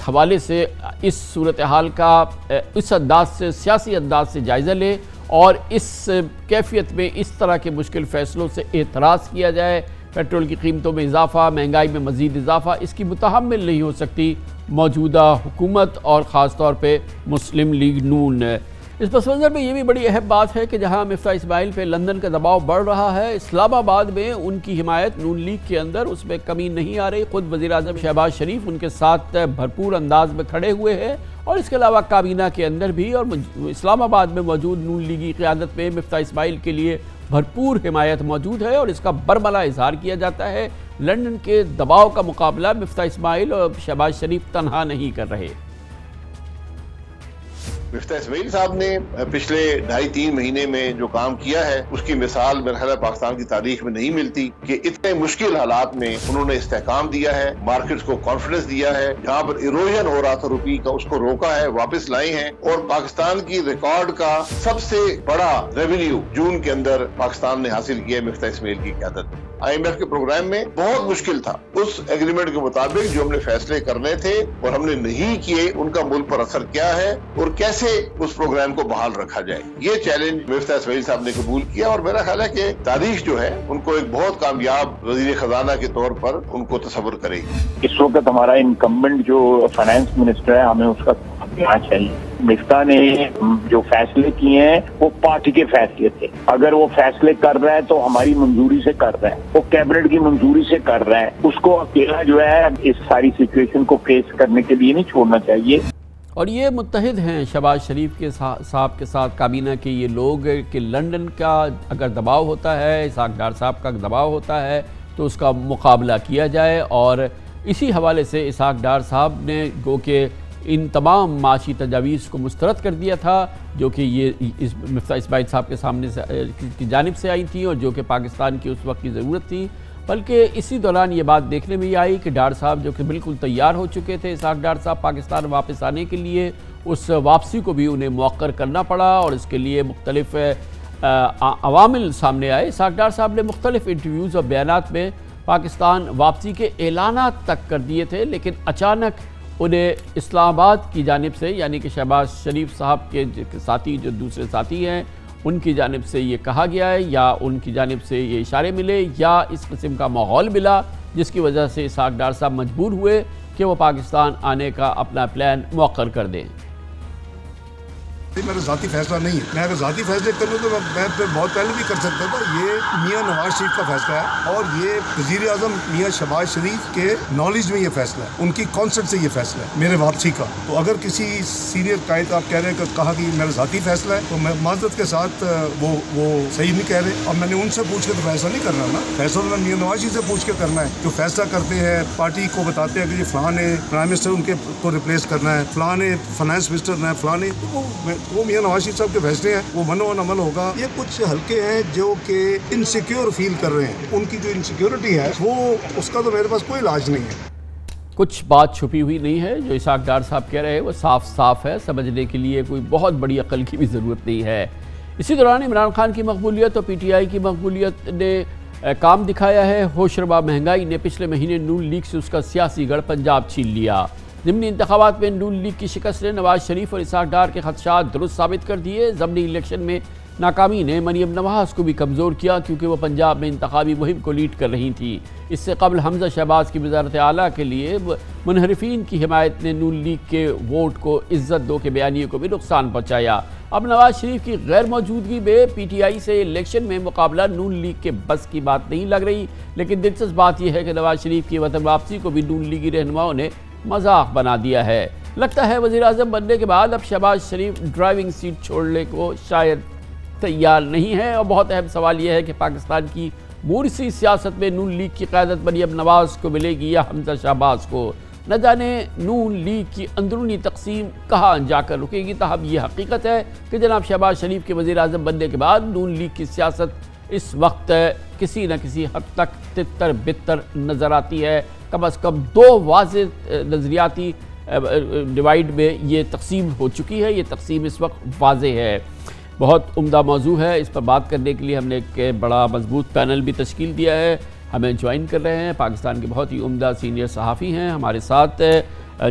حوالے سے اس صورتحال کا اس انداز سے سیاسی انداز سے جائزہ لے اور اس کیفیت میں اس طرح کے مشکل فیصلوں سے اعتراض کیا جائے۔ پیٹرول کی قیمتوں میں اضافہ، مہنگائی میں مزید اضافہ، اس کی متحمل نہیں ہو سکتی موجودہ حکومت اور خاص طور پہ مسلم لیگ نون۔ اس پس منظر میں یہ بھی بڑی اہم بات ہے کہ جہاں مفتاح اسماعیل پہ لندن کا دباؤ بڑھ رہا ہے، اسلام آباد میں ان کی حمایت نون لیگ کے اندر اس میں کمی نہیں آ رہی۔ خود وزیر اعظم شہباز شریف ان کے ساتھ بھرپور انداز میں کھڑے ہوئے ہیں، اور اس کے علاوہ کابینہ کے اندر بھی اور اسلام آباد میں موجود نون لیگی قیادت میں مفتاح اسماعیل کے لیے بھرپور حمایت موجود ہے، اور اس کا برملا اظہار کیا جاتا ہے۔ لندن کے دباؤ کا مقابلہ مفتاح اسماعیل اور شہباز شریف تنہا نہیں کر رہے۔ مفتاح اسماعیل صاحب نے پچھلے 2.5-3 مہینے میں جو کام کیا ہے اس کی مثال میرے خیال ہے پاکستان کی تاریخ میں نہیں ملتی کہ اتنے مشکل حالات میں انہوں نے استحکام دیا ہے، مارکیٹس کو کانفیڈنس دیا ہے، جہاں پر ایروژن ہو رہا تھا روپی کا اس کو روکا ہے، واپس لائے ہیں، اور پاکستان کی ریکارڈ کا سب سے بڑا ریونیو جون کے اندر پاکستان نے حاصل کیا ہے مفتاح اسماعیل کی قیادت میں۔ IMF کے پروگرام میں بہت مشکل تھا، اس ایگریمنٹ کے مطابق جو ہم نے فیصلے کرنے تھے اور ہم نے نہیں کیے ان کا ملک پر اثر کیا ہے اور کیسے اس پروگرام کو بحال رکھا جائے، یہ چیلنج مفتاح اسماعیل صاحب نے قبول کیا، اور میرا خیال ہے کہ تاریخ جو ہے ان کو ایک بہت کامیاب وزیر خزانہ کے طور پر ان کو تصور کرے گی۔ اس وقت ہمارا انکمبنٹ جو فائنانس منسٹر ہے ہمیں اس کا دینا چاہیے۔ مفتاح نے جو فیصلے کیے ہیں وہ پارٹی کے فیصلے تھے، اگر وہ فیصلے کر رہا ہے تو ہماری منظوری سے کر رہا ہے، وہ کیبنٹ کی منظوری سے کر رہا ہے، اس کو اکیلا جو ہے اس ساری سچویشن کو فیس کرنے کے لیے نہیں چھوڑنا چاہیے۔ اور یہ متحد ہیں شہباز شریف کے صاحب کے ساتھ کابینہ کے یہ لوگ کہ لندن کا اگر دباؤ ہوتا ہے، اسحاق ڈار صاحب کا دباؤ ہوتا ہے تو اس کا مقابلہ کیا جائے، اور اسی حوالے سے اسحاق ڈار صاحب نے گو کہ ان تمام معاشی تجاویز کو مسترد کر دیا تھا جو کہ یہ مفتاح اسماعیل صاحب کے سامنے کی جانب سے آئی تھیں اور جو کہ پاکستان کی اس وقت کی ضرورت تھی۔ بلکہ اسی دوران یہ بات دیکھنے میں آئی کہ ڈار صاحب جو کہ بالکل تیار ہو چکے تھے اسحاق ڈار صاحب پاکستان واپس آنے کے لیے، اس واپسی کو بھی انہیں مؤخر کرنا پڑا، اور اس کے لیے مختلف عوامل سامنے آئے۔ اسحاق ڈار صاحب نے مختلف انٹرویوز اور بیانات میں پاکستان واپسی کے اعلانات تک کر دیے تھے، لیکن اچانک انہیں اسلام آباد کی جانب سے یعنی کہ شہباز شریف صاحب کے ساتھی جو دوسرے ساتھی ہیں ان کی جانب سے یہ کہا گیا ہے یا ان کی جانب سے یہ اشارے ملے یا اس قسم کا ماحول ملا جس کی وجہ سے اسحاق ڈار صاحب مجبور ہوئے کہ وہ پاکستان آنے کا اپنا پلان مؤخر کر دیں۔ میرا ذاتی فیصلہ نہیں ہے، میں اگر ذاتی فیصلے کر لوں تو میں بہت پہلے بھی کر سکتا تھا۔ یہ میاں نواز شریف کا فیصلہ ہے اور یہ وزیر اعظم میاں شہباز شریف کے نالج میں یہ فیصلہ ہے، ان کی کانسرٹ سے یہ فیصلہ ہے میرے واپسی کا۔ تو اگر کسی سینئر قائد آپ کہہ رہے ہیں کہ کہا کہ میرا ذاتی فیصلہ ہے تو میں معذرت کے ساتھ وہ صحیح نہیں کہہ رہے۔ اب میں نے ان سے پوچھ کے تو فیصلہ نہیں کرنا نا، فیصلہ میں میاں نواز شریف سے پوچھ کے کرنا ہے۔ جو فیصلہ کرتے ہیں پارٹی کو بتاتے ہیں کہ یہ فلاں نے پرائم منسٹر ان کے کو ریپلیس کرنا ہے، فلاں نے فائنانس منسٹر ہے، فلاں نے، وہ میاں نواز شریف صاحب کے فیصلے ہیں، وہ منو عمل ہوگا۔ یہ کچھ حلقے ہیں جو کہ انسیکیور فیل کر رہے ہیں، ان کی جو انسیکیورٹی ہے وہ اس کا تو میرے پاس کوئی علاج نہیں ہے۔ کچھ بات چھپی ہوئی نہیں ہے، جو اسحاق ڈار صاحب کہہ رہے ہیں وہ صاف صاف ہے، سمجھنے کے لیے کوئی بہت بڑی عقل کی بھی ضرورت نہیں ہے۔ اسی دوران عمران خان کی مقبولیت اور پی ٹی آئی کی مقبولیت نے کام دکھایا ہے۔ ہوش ربا مہنگائی نے پچھلے مہینے نون لیگ سے اس کا سیاسی گڑھ پنجاب چھین لیا۔ ضمنی انتخابات میں نون لیگ کی شکست نے نواز شریف اور اسحاق ڈار کے خدشات درست ثابت کر دیے۔ ضمنی الیکشن میں ناکامی نے مریم نواز کو بھی کمزور کیا کیونکہ وہ پنجاب میں انتخابی مہم کو لیڈ کر رہی تھی۔ اس سے قبل حمزہ شہباز کی وزارت اعلیٰ کے لیے منحرفین کی حمایت نے نون لیگ کے ووٹ کو عزت دو کے بیانیے کو بھی نقصان پہنچایا۔ اب نواز شریف کی غیر موجودگی میں پی ٹی آئی سے الیکشن میں مقابلہ نون لیگ کے بس کی بات نہیں لگ رہی، لیکن دلچسپ بات یہ ہے کہ نواز شریف کی وطن واپسی کو بھی نون لیگی رہنماؤں نے مذاق بنا دیا ہے۔ لگتا ہے وزیر اعظم بننے کے بعد اب شہباز شریف ڈرائیونگ سیٹ چھوڑنے کو شاید تیار نہیں ہے، اور بہت اہم سوال یہ ہے کہ پاکستان کی مورثی سیاست میں نون لیگ کی قیادت مریم نواز کو ملے گی یا حمزہ شہباز کو۔ نہ جانے نون لیگ کی اندرونی تقسیم کہاں جا کر رکے گی، تاہم یہ حقیقت ہے کہ جناب شہباز شریف کے وزیر اعظم بننے کے بعد نون لیگ کی سیاست اس وقت کسی نہ کسی حد تک تتر بتر نظر آتی ہے۔ کم از کم دو واضح نظریاتی ڈیوائیڈ میں یہ تقسیم ہو چکی ہے، یہ تقسیم اس وقت واضح ہے۔ بہت عمدہ موضوع ہے، اس پر بات کرنے کے لیے ہم نے ایک بڑا مضبوط پینل بھی تشکیل دیا ہے۔ ہمیں جوائن کر رہے ہیں پاکستان کے بہت ہی عمدہ سینئر صحافی ہیں ہمارے ساتھ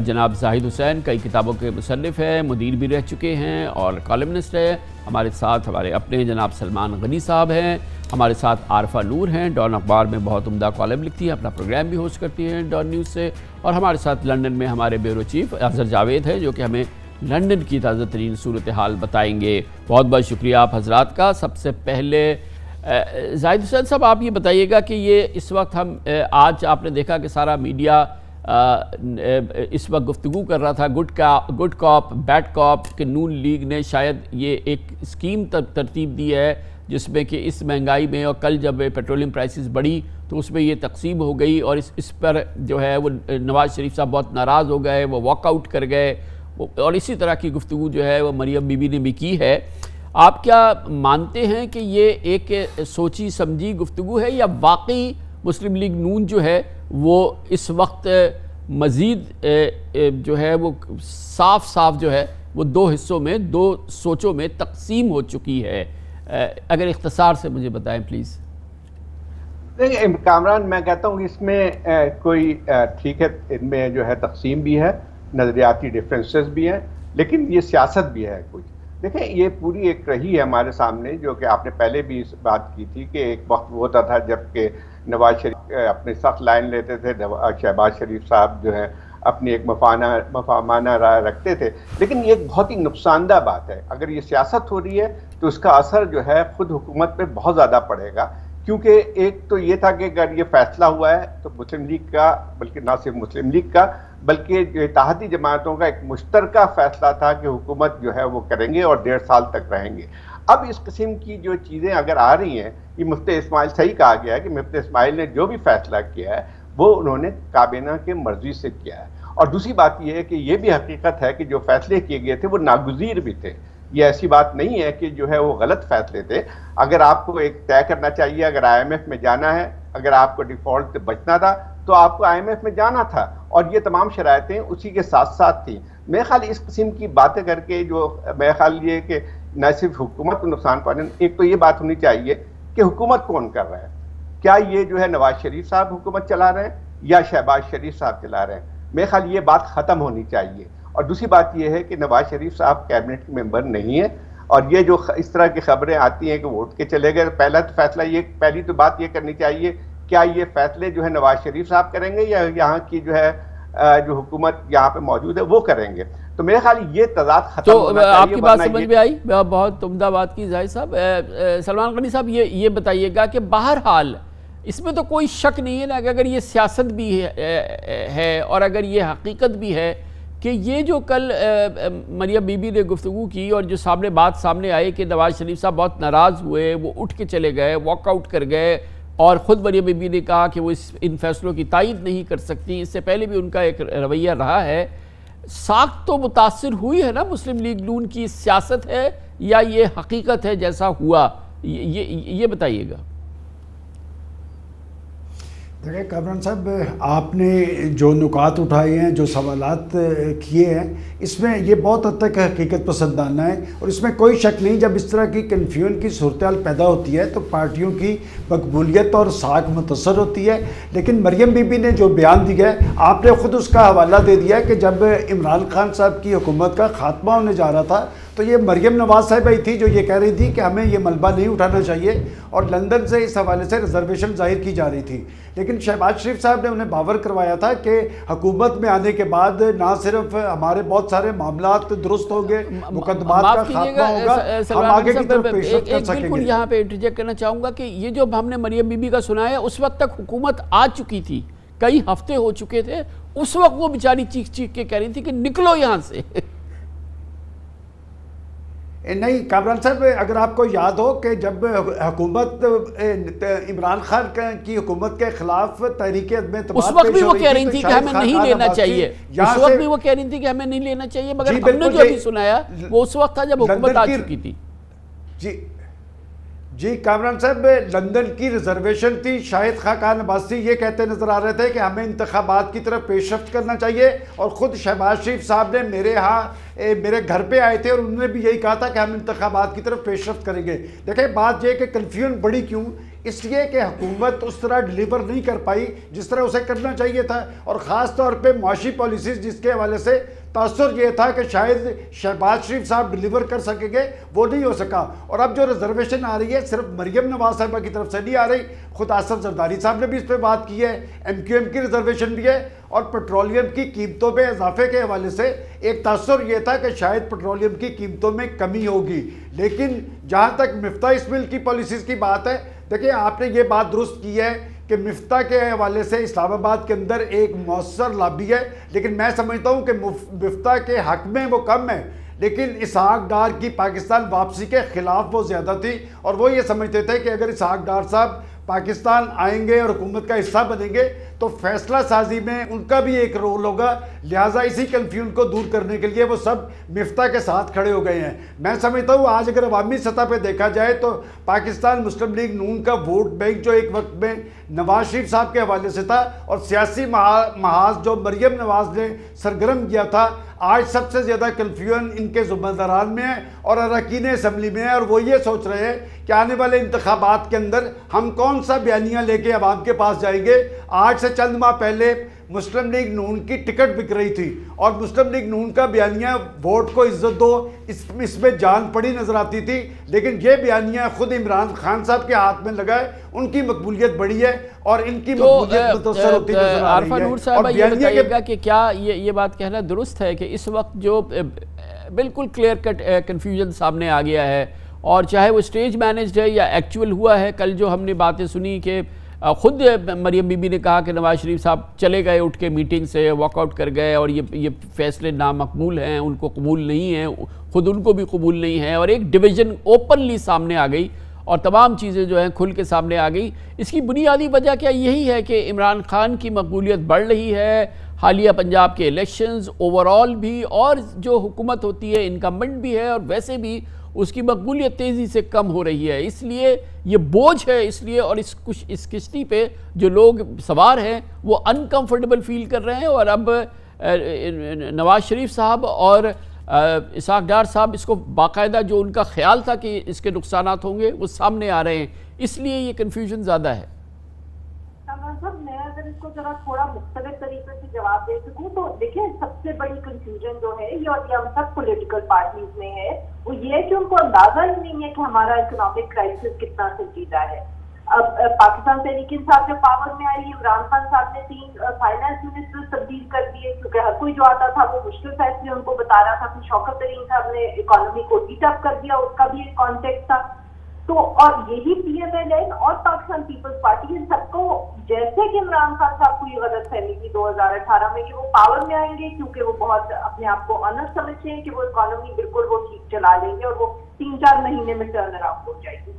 جناب زاہد حسین، کئی کتابوں کے مصنف ہیں، مدیر بھی رہ چکے ہیں اور کالمنسٹ ہے۔ ہمارے ساتھ ہمارے اپنے جناب سلمان غنی صاحب ہیں، ہمارے ساتھ عارفہ نور ہیں، ڈان اخبار میں بہت عمدہ کالم لکھتی ہیں، اپنا پروگرام بھی ہوسٹ کرتی ہیں ڈان نیوز سے، اور ہمارے ساتھ لندن میں ہمارے بیورو چیف اظہر جاوید ہے جو کہ ہمیں لندن کی تازہ ترین صورتحال بتائیں گے۔ بہت بہت شکریہ آپ حضرات کا۔ سب سے پہلے زاہد حسین صاحب آپ یہ بتائیے گا کہ یہ اس وقت آج آپ نے دیکھا کہ سارا میڈیا اس وقت گفتگو کر رہا تھا گڈ کاپ بیڈ کاپ کہ نون لیگ نے شاید یہ ایک اسکیم ترتیب دی ہے جس میں کہ اس مہنگائی میں، اور کل جب پیٹرولیم پرائسز بڑھی تو اس میں یہ تقسیم ہو گئی، اور اس پر جو ہے وہ نواز شریف صاحب بہت ناراض ہو گئے، وہ واک آؤٹ کر گئے، اور اسی طرح کی گفتگو جو ہے وہ مریم بی بی نے بھی کی ہے۔ آپ کیا مانتے ہیں کہ یہ ایک سوچی سمجھی گفتگو ہے، یا واقعی مسلم لیگ نون جو ہے وہ اس وقت مزید جو ہے وہ صاف جو ہے وہ دو حصوں میں، دو سوچوں میں تقسیم ہو چکی ہے؟ اگر اختصار سے مجھے بتائیں پلیز۔ دیکھیں کامران، میں کہتا ہوں اس میں کوئی ٹھیک ہے، ان میں جو ہے تقسیم بھی ہے، نظریاتی ڈیفرنسز بھی ہیں، لیکن یہ سیاست بھی ہے کچھ۔ دیکھیں یہ پوری ایک رہی ہے ہمارے سامنے، جو کہ آپ نے پہلے بھی اس بات کی تھی کہ ایک وقت وہ ہوتا تھا جب کہ نواز شریف اپنے سخت لائن لیتے تھے، شہباز شریف صاحب جو ہے اپنی ایک مفاہمانہ رائے رکھتے تھے، لیکن یہ ایک بہت ہی نقصان دہ بات ہے۔ اگر یہ سیاست ہو رہی ہے تو اس کا اثر جو ہے خود حکومت پہ بہت زیادہ پڑے گا، کیونکہ ایک تو یہ تھا کہ اگر یہ فیصلہ ہوا ہے تو مسلم لیگ کا، بلکہ نہ صرف مسلم لیگ کا بلکہ جو اتحادی جماعتوں کا ایک مشترکہ فیصلہ تھا کہ حکومت جو ہے وہ کریں گے اور 1.5 سال تک رہیں گے۔ اب اس قسم کی جو چیزیں اگر آ رہی ہیں، یہ مفتی اسماعیل صحیح کہا گیا ہے کہ مفتی اسماعیل نے جو بھی فیصلہ کیا ہے وہ انہوں نے کابینہ کے مرضی سے کیا ہے، اور دوسری بات یہ ہے کہ یہ بھی حقیقت ہے کہ جو فیصلے کیے گئے تھے وہ ناگزیر بھی تھے۔ یہ ایسی بات نہیں ہے کہ جو ہے وہ غلط فیصلے تھے۔ اگر آپ کو ایک طے کرنا چاہیے، اگر IMF میں جانا ہے، اگر آپ کو ڈیفالٹ سے بچنا تھا تو آپ کو IMF میں جانا تھا، اور یہ تمام شرائطیں اسی کے ساتھ ساتھ تھیں۔ میرے خیال اس قسم کی باتیں کر کے جو میرے خیال یہ کہ نہ صرف حکومت کو نقصان پہنچے، ایک تو یہ بات ہونی چاہیے کہ حکومت کون کر رہا ہے، کیا یہ جو ہے نواز شریف صاحب حکومت چلا رہے ہیں یا شہباز شریف صاحب چلا رہے ہیں؟ میرے خیال یہ بات ختم ہونی چاہیے۔ اور دوسری بات یہ ہے کہ نواز شریف صاحب کیبنٹ کے ممبر نہیں ہیں، اور یہ جو اس طرح کی خبریں آتی ہیں کہ ووٹ کے چلے گئے، پہلی تو بات یہ کرنی چاہیے کیا یہ فیصلے جو ہے نواز شریف صاحب کریں گے یا یہاں کی جو ہے جو حکومت یہاں پہ موجود ہے وہ کریں گے؟ تو میرے خیال یہ تضاد ختم ہونا چاہیے۔ آپ کی بات سمجھ میں آئی، بہت عمدہ بات کی زاہد صاحب۔ سلمان غنی صاحب یہ بتائیے گا کہ بہرحال اس میں تو کوئی شک نہیں ہے نا کہ اگر یہ سیاست بھی ہے اور اگر یہ حقیقت بھی ہے کہ یہ جو کل مریم بی بی نے گفتگو کی اور جو بات سامنے آئی کہ نواز شریف صاحب بہت ناراض ہوئے، وہ اٹھ کے چلے گئے، واک آؤٹ کر گئے، اور خود مریم بی بی نے کہا کہ وہ ان فیصلوں کی تائید نہیں کر سکتی۔ اس سے پہلے بھی ان کا ایک رویہ رہا ہے۔ ساکھ تو متاثر ہوئی ہے نا مسلم لیگ نون کی، سیاست ہے یا یہ حقیقت ہے جیسا ہوا؟ یہ بتائیے گا۔ دیکھیں کامران صاحب، آپ نے جو نکات اٹھائے ہیں، جو سوالات کیے ہیں، اس میں یہ بہت حد تک حقیقت پسندانہ ہے، اور اس میں کوئی شک نہیں جب اس طرح کی کنفیوژن کی صورتحال پیدا ہوتی ہے تو پارٹیوں کی مقبولیت اور ساکھ متاثر ہوتی ہے۔ لیکن مریم بی بی نے جو بیان دیا ہے، آپ نے خود اس کا حوالہ دے دیا کہ جب عمران خان صاحب کی حکومت کا خاتمہ ہونے جا رہا تھا تو یہ مریم نواز صاحبہ ہی تھی جو یہ کہہ رہی تھی کہ ہمیں یہ ملبہ نہیں اٹھانا چاہیے، اور لندن سے اس حوالے سے ریزرویشن ظاہر کی جا رہی تھی۔ لیکن شہباز شریف صاحب نے انہیں باور کروایا تھا کہ حکومت میں آنے کے بعد نہ صرف ہمارے بہت سارے معاملات درست ہوں گے، مقدمات کا خاتمہ ہوگا، ہم آگے کی طرف پیش رفت کر سکیں گے۔ بالکل یہاں پہ انٹرجیکٹ کرنا چاہوں گا کہ یہ جو ہم نے مریم بی بی کا سنا ہے، اس وقت تک حکومت آ چکی تھی، کئی ہفتے ہو چکے تھے، اس وقت وہ بیچاری چیخ چیخ کے کہہ رہی تھی کہ نکلو یہاں سے۔ نہیں کامران صاحب، اگر آپ کو یاد ہو کہ جب حکومت عمران خان کی حکومت کے خلاف تحریک عدم اعتماد اس وقت بھی وہ کہہ رہی تھی کہ ہمیں نہیں لینا چاہیے، اس وقت بھی وہ کہہ رہی تھی کہ ہمیں نہیں لینا چاہیے، مگر ہم نے جو ابھی سنایا وہ اس وقت تھا جب حکومت آ چکی تھی۔ جی کامران صاحب، لندن کی ریزرویشن تھی، شاہد خاقان عباسی یہ کہتے نظر آ رہے تھے کہ ہمیں انتخابات کی طرف پیش رفت کرنا چاہیے، اور خود شہباز شریف صاحب نے میرے گھر پہ آئے تھے اور انہوں نے بھی یہی کہا تھا کہ ہم انتخابات کی طرف پیش رفت کریں گے۔ دیکھیں بات یہ کہ کنفیوژن بڑی کیوں، اس لیے کہ حکومت اس طرح ڈیلیور نہیں کر پائی جس طرح اسے کرنا چاہیے تھا، اور خاص طور پہ معاشی پالیسیز جس کے حوالے سے تاثر یہ تھا کہ شاید شہباز شریف صاحب ڈیلیور کر سکیں گے، وہ نہیں ہو سکا۔ اور اب جو ریزرویشن آ رہی ہے صرف مریم نواز صاحبہ کی طرف سے نہیں آ رہی، خود آصف زرداری صاحب نے بھی اس پہ بات کی ہے، ایم کیو ایم کی ریزرویشن بھی ہے، اور پیٹرولیم کی قیمتوں میں اضافے کے حوالے سے ایک تاثر یہ تھا کہ شاید پیٹرولیم کی قیمتوں میں کمی ہوگی۔ لیکن جہاں تک مفتاح اسماعیل کی پالیسیز کی بات ہے، دیکھیں آپ نے یہ بات درست کی ہے کہ مفتاح کے حوالے سے اسلام آباد کے اندر ایک مؤثر لابی ہے، لیکن میں سمجھتا ہوں کہ مفتاح کے حق میں وہ کم ہے، لیکن اسحاق ڈار کی پاکستان واپسی کے خلاف وہ زیادہ تھی، اور وہ یہ سمجھتے تھے کہ اگر اسحاق ڈار صاحب پاکستان آئیں گے اور حکومت کا حصہ بنیں گے تو فیصلہ سازی میں ان کا بھی ایک رول ہوگا، لہٰذا اسی کنفیوژن کو دور کرنے کے لیے وہ سب مفتاح کے ساتھ کھڑے ہو گئے ہیں۔ میں سمجھتا ہوں آج اگر عوامی سطح پہ دیکھا جائے تو پاکستان مسلم لیگ نون کا ووٹ بینک جو ایک وقت میں نواز شریف صاحب کے حوالے سے تھا، اور سیاسی محاذ جو مریم نواز نے سرگرم کیا تھا، آج سب سے زیادہ کنفیوژن ان کے ذمہ داران میں ہے اور اراکین اسمبلی میں ہے، اور وہ یہ سوچ رہے ہیں کہ آنے والے انتخابات کے اندر ہم کون سا بیانیہ لے کے عوام کے پاس جائیں گے۔ آج سے چند ماہ پہلے مسلم لیگ نون کی ٹکٹ بک رہی تھی، اور مسلم لیگ نون کا بیانیہ ووٹ کو عزت دو، اس میں جان پڑی نظر آتی تھی، لیکن یہ بیانیہ خود عمران خان صاحب کے ہاتھ میں لگا ہے، ان کی مقبولیت بڑی ہے اور ان کی مقبولیت متاثر ہوتی نظر آ رہی ہے۔ نور صاحبہ یہ بتائیے گا کہ کیا یہ بات کہنا درست ہے کہ اس وقت جو بالکل کلیئر کٹ کنفیوژن سامنے آ گیا ہے، اور چاہے وہ اسٹیج مینجڈ ہے یا ایکچول ہوا ہے، کل جو ہم نے باتیں سنی کہ خود مریم بی بی نے کہا کہ نواز شریف صاحب چلے گئے اٹھ کے میٹنگ سے، واک آؤٹ کر گئے، اور یہ فیصلے نامقبول ہیں، ان کو قبول نہیں ہیں، خود ان کو بھی قبول نہیں ہے، اور ایک ڈویژن اوپنلی سامنے آ گئی اور تمام چیزیں جو ہیں کھل کے سامنے آ گئی۔ اس کی بنیادی وجہ کیا یہی ہے کہ عمران خان کی مقبولیت بڑھ رہی ہے، حالیہ پنجاب کے الیکشنز اوورال بھی، اور جو حکومت ہوتی ہے انکمبنٹ بھی ہے، اور ویسے بھی اس کی مقبولیت تیزی سے کم ہو رہی ہے، اس لیے یہ بوجھ ہے، اس لیے، اور اس کشتی پہ جو لوگ سوار ہیں وہ انکمفرٹیبل فیل کر رہے ہیں، اور اب نواز شریف صاحب اور اسحاق ڈار صاحب اس کو باقاعدہ جو ان کا خیال تھا کہ اس کے نقصانات ہوں گے وہ سامنے آ رہے ہیں، اس لیے یہ کنفیوژن زیادہ ہے۔ میں اگر اس کو ذرا تھوڑا مختلف طریقے سے جواب دے سکوں تو دیکھیں سب سے بڑی کنفیوژن جو ہے یہ ہم سب پولیٹیکل پارٹیز میں ہے، وہ یہ ہے کہ ان کو اندازہ ہی نہیں ہے کہ ہمارا اکنامک کرائسس کتنا سنجیدہ ہے۔ اب پاکستان تحریک انصاف جب پاور میں آئی، عمران خان صاحب نے 3 فائنانس منسٹر تبدیل کر دیے، کیونکہ ہر کوئی جو آتا تھا وہ مشکل فیصلے ان کو بتا رہا تھا۔ پھر شوکت ترین صاحب نے اکانومی کو ہیٹ اپ کر دیا، اس کا بھی ایک کانٹیکٹ تھا۔ تو اور یہی پی ایم ایل این اور پاکستان پیپلز پارٹی ان سب کو، جیسے کہ عمران خان صاحب کو یہ غلط فہمی تھی 2018 میں کہ وہ پاور میں آئیں گے کیونکہ وہ بہت اپنے آپ کو آنر سمجھتے ہیں کہ وہ اکانومی بالکل وہ ٹھیک چلا لیں گے اور وہ 3-4 مہینے میں ٹرن اراؤنڈ ہو جائے گی۔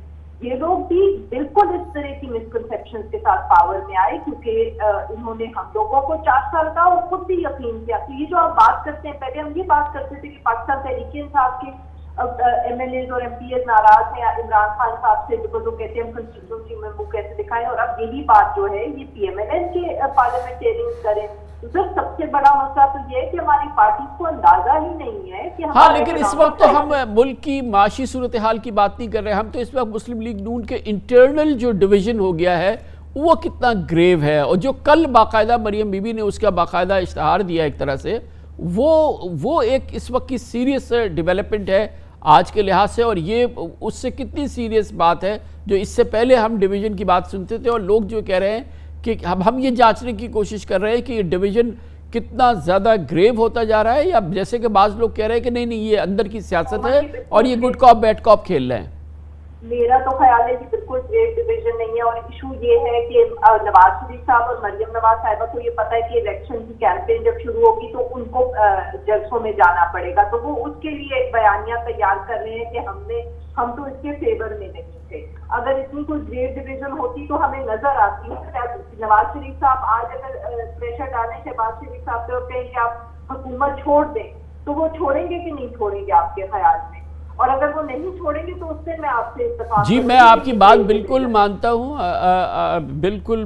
یہ لوگ بھی بالکل اس طرح کی مسکنسیپشن کے ساتھ پاور میں آئے، کیونکہ انہوں نے ہم لوگوں کو 4 سال کا اور خود بھی یقین کیا۔ تو یہ جو آپ بات کرتے ہیں، پہلے ہم یہ بات کرتے تھے کہ پاکستان تحریک انصاف کے ایم ایل ایز اور ایم پی ایز ناراض ہیں عمران خان صاحب سے، بیکاز وہ کہتے ہیں ہم کنسٹیٹوئنسی میں وہ کیسے دکھائیں، اور اب یہی بات جو ہے یہ پی ایم ایل این کے پارلیمنٹیرینز کریں۔ سر سب سے بڑا مسئلہ تو یہ ہے کہ ہماری پارٹیز کو اندازہ ہی نہیں ہے کہ ہاں، لیکن اس وقت تو ہم ملک کی معاشی صورتحال کی بات نہیں کر رہے، ہم تو اس وقت مسلم لیگ نون کے انٹرنل جو ڈویژن ہو گیا ہے وہ کتنا گریو ہے، اور جو کل باقاعدہ مریم بی بی نے اس کا باقاعدہ اشتہار دیا ایک طرح سے، وہ ایک اس وقت کی سیریس ڈیولپمنٹ ہے آج کے لحاظ سے، اور یہ اس سے کتنی سیریس بات ہے جو اس سے پہلے ہم ڈویژن کی بات سنتے تھے، اور لوگ جو کہہ رہے ہیں کہ ہم یہ جانچنے کی کوشش کر رہے ہیں کہ یہ ڈویژن کتنا زیادہ گریو ہوتا جا رہا ہے، یا جیسے کہ بعض لوگ کہہ رہے ہیں کہ نہیں یہ اندر کی سیاست ہے اور یہ گڈ کاپ بیڈ کاپ کھیل رہے ہیں۔ میرا تو خیال ہے کہ بالکل گریو ڈویژن نہیں ہے، اور ایشو یہ ہے کہ نواز شریف صاحب اور مریم نواز صاحبہ کو یہ پتہ ہے کہ الیکشن کی کیمپین جب شروع ہوگی تو ان کو جلسوں میں جانا پڑے گا، تو وہ اس کے لیے ایک بیانیہ تیار کر رہے ہیں کہ ہم تو اس کے فیور میں نہیں تھے۔ اگر اتنی کوئی گریو ڈویژن ہوتی تو ہمیں نظر آتی ہے۔ نواز شریف صاحب آج اگر پریشر ڈالیں شہباز شریف صاحب سے اور کہیں کہ آپ حکومت چھوڑ دیں تو وہ چھوڑیں گے کہ نہیں چھوڑیں گے آپ کے خیال میں؟ اور اگر وہ نہیں چھوڑیں گے تو اس سے میں آپ سے اتفاق جی میں آپ کی بات بالکل مانتا ہوں،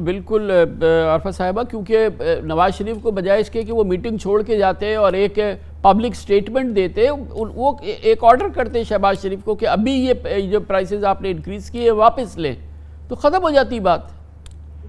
بالکل عرفہ صاحبہ، کیونکہ نواز شریف کو بجائے اس کے کہ وہ میٹنگ چھوڑ کے جاتے اور ایک پبلک سٹیٹمنٹ دیتے، وہ ایک آرڈر کرتے شہباز شریف کو کہ ابھی یہ جو پرائسز آپ نے انکریز کیے واپس لیں، تو ختم ہو جاتی بات۔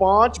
5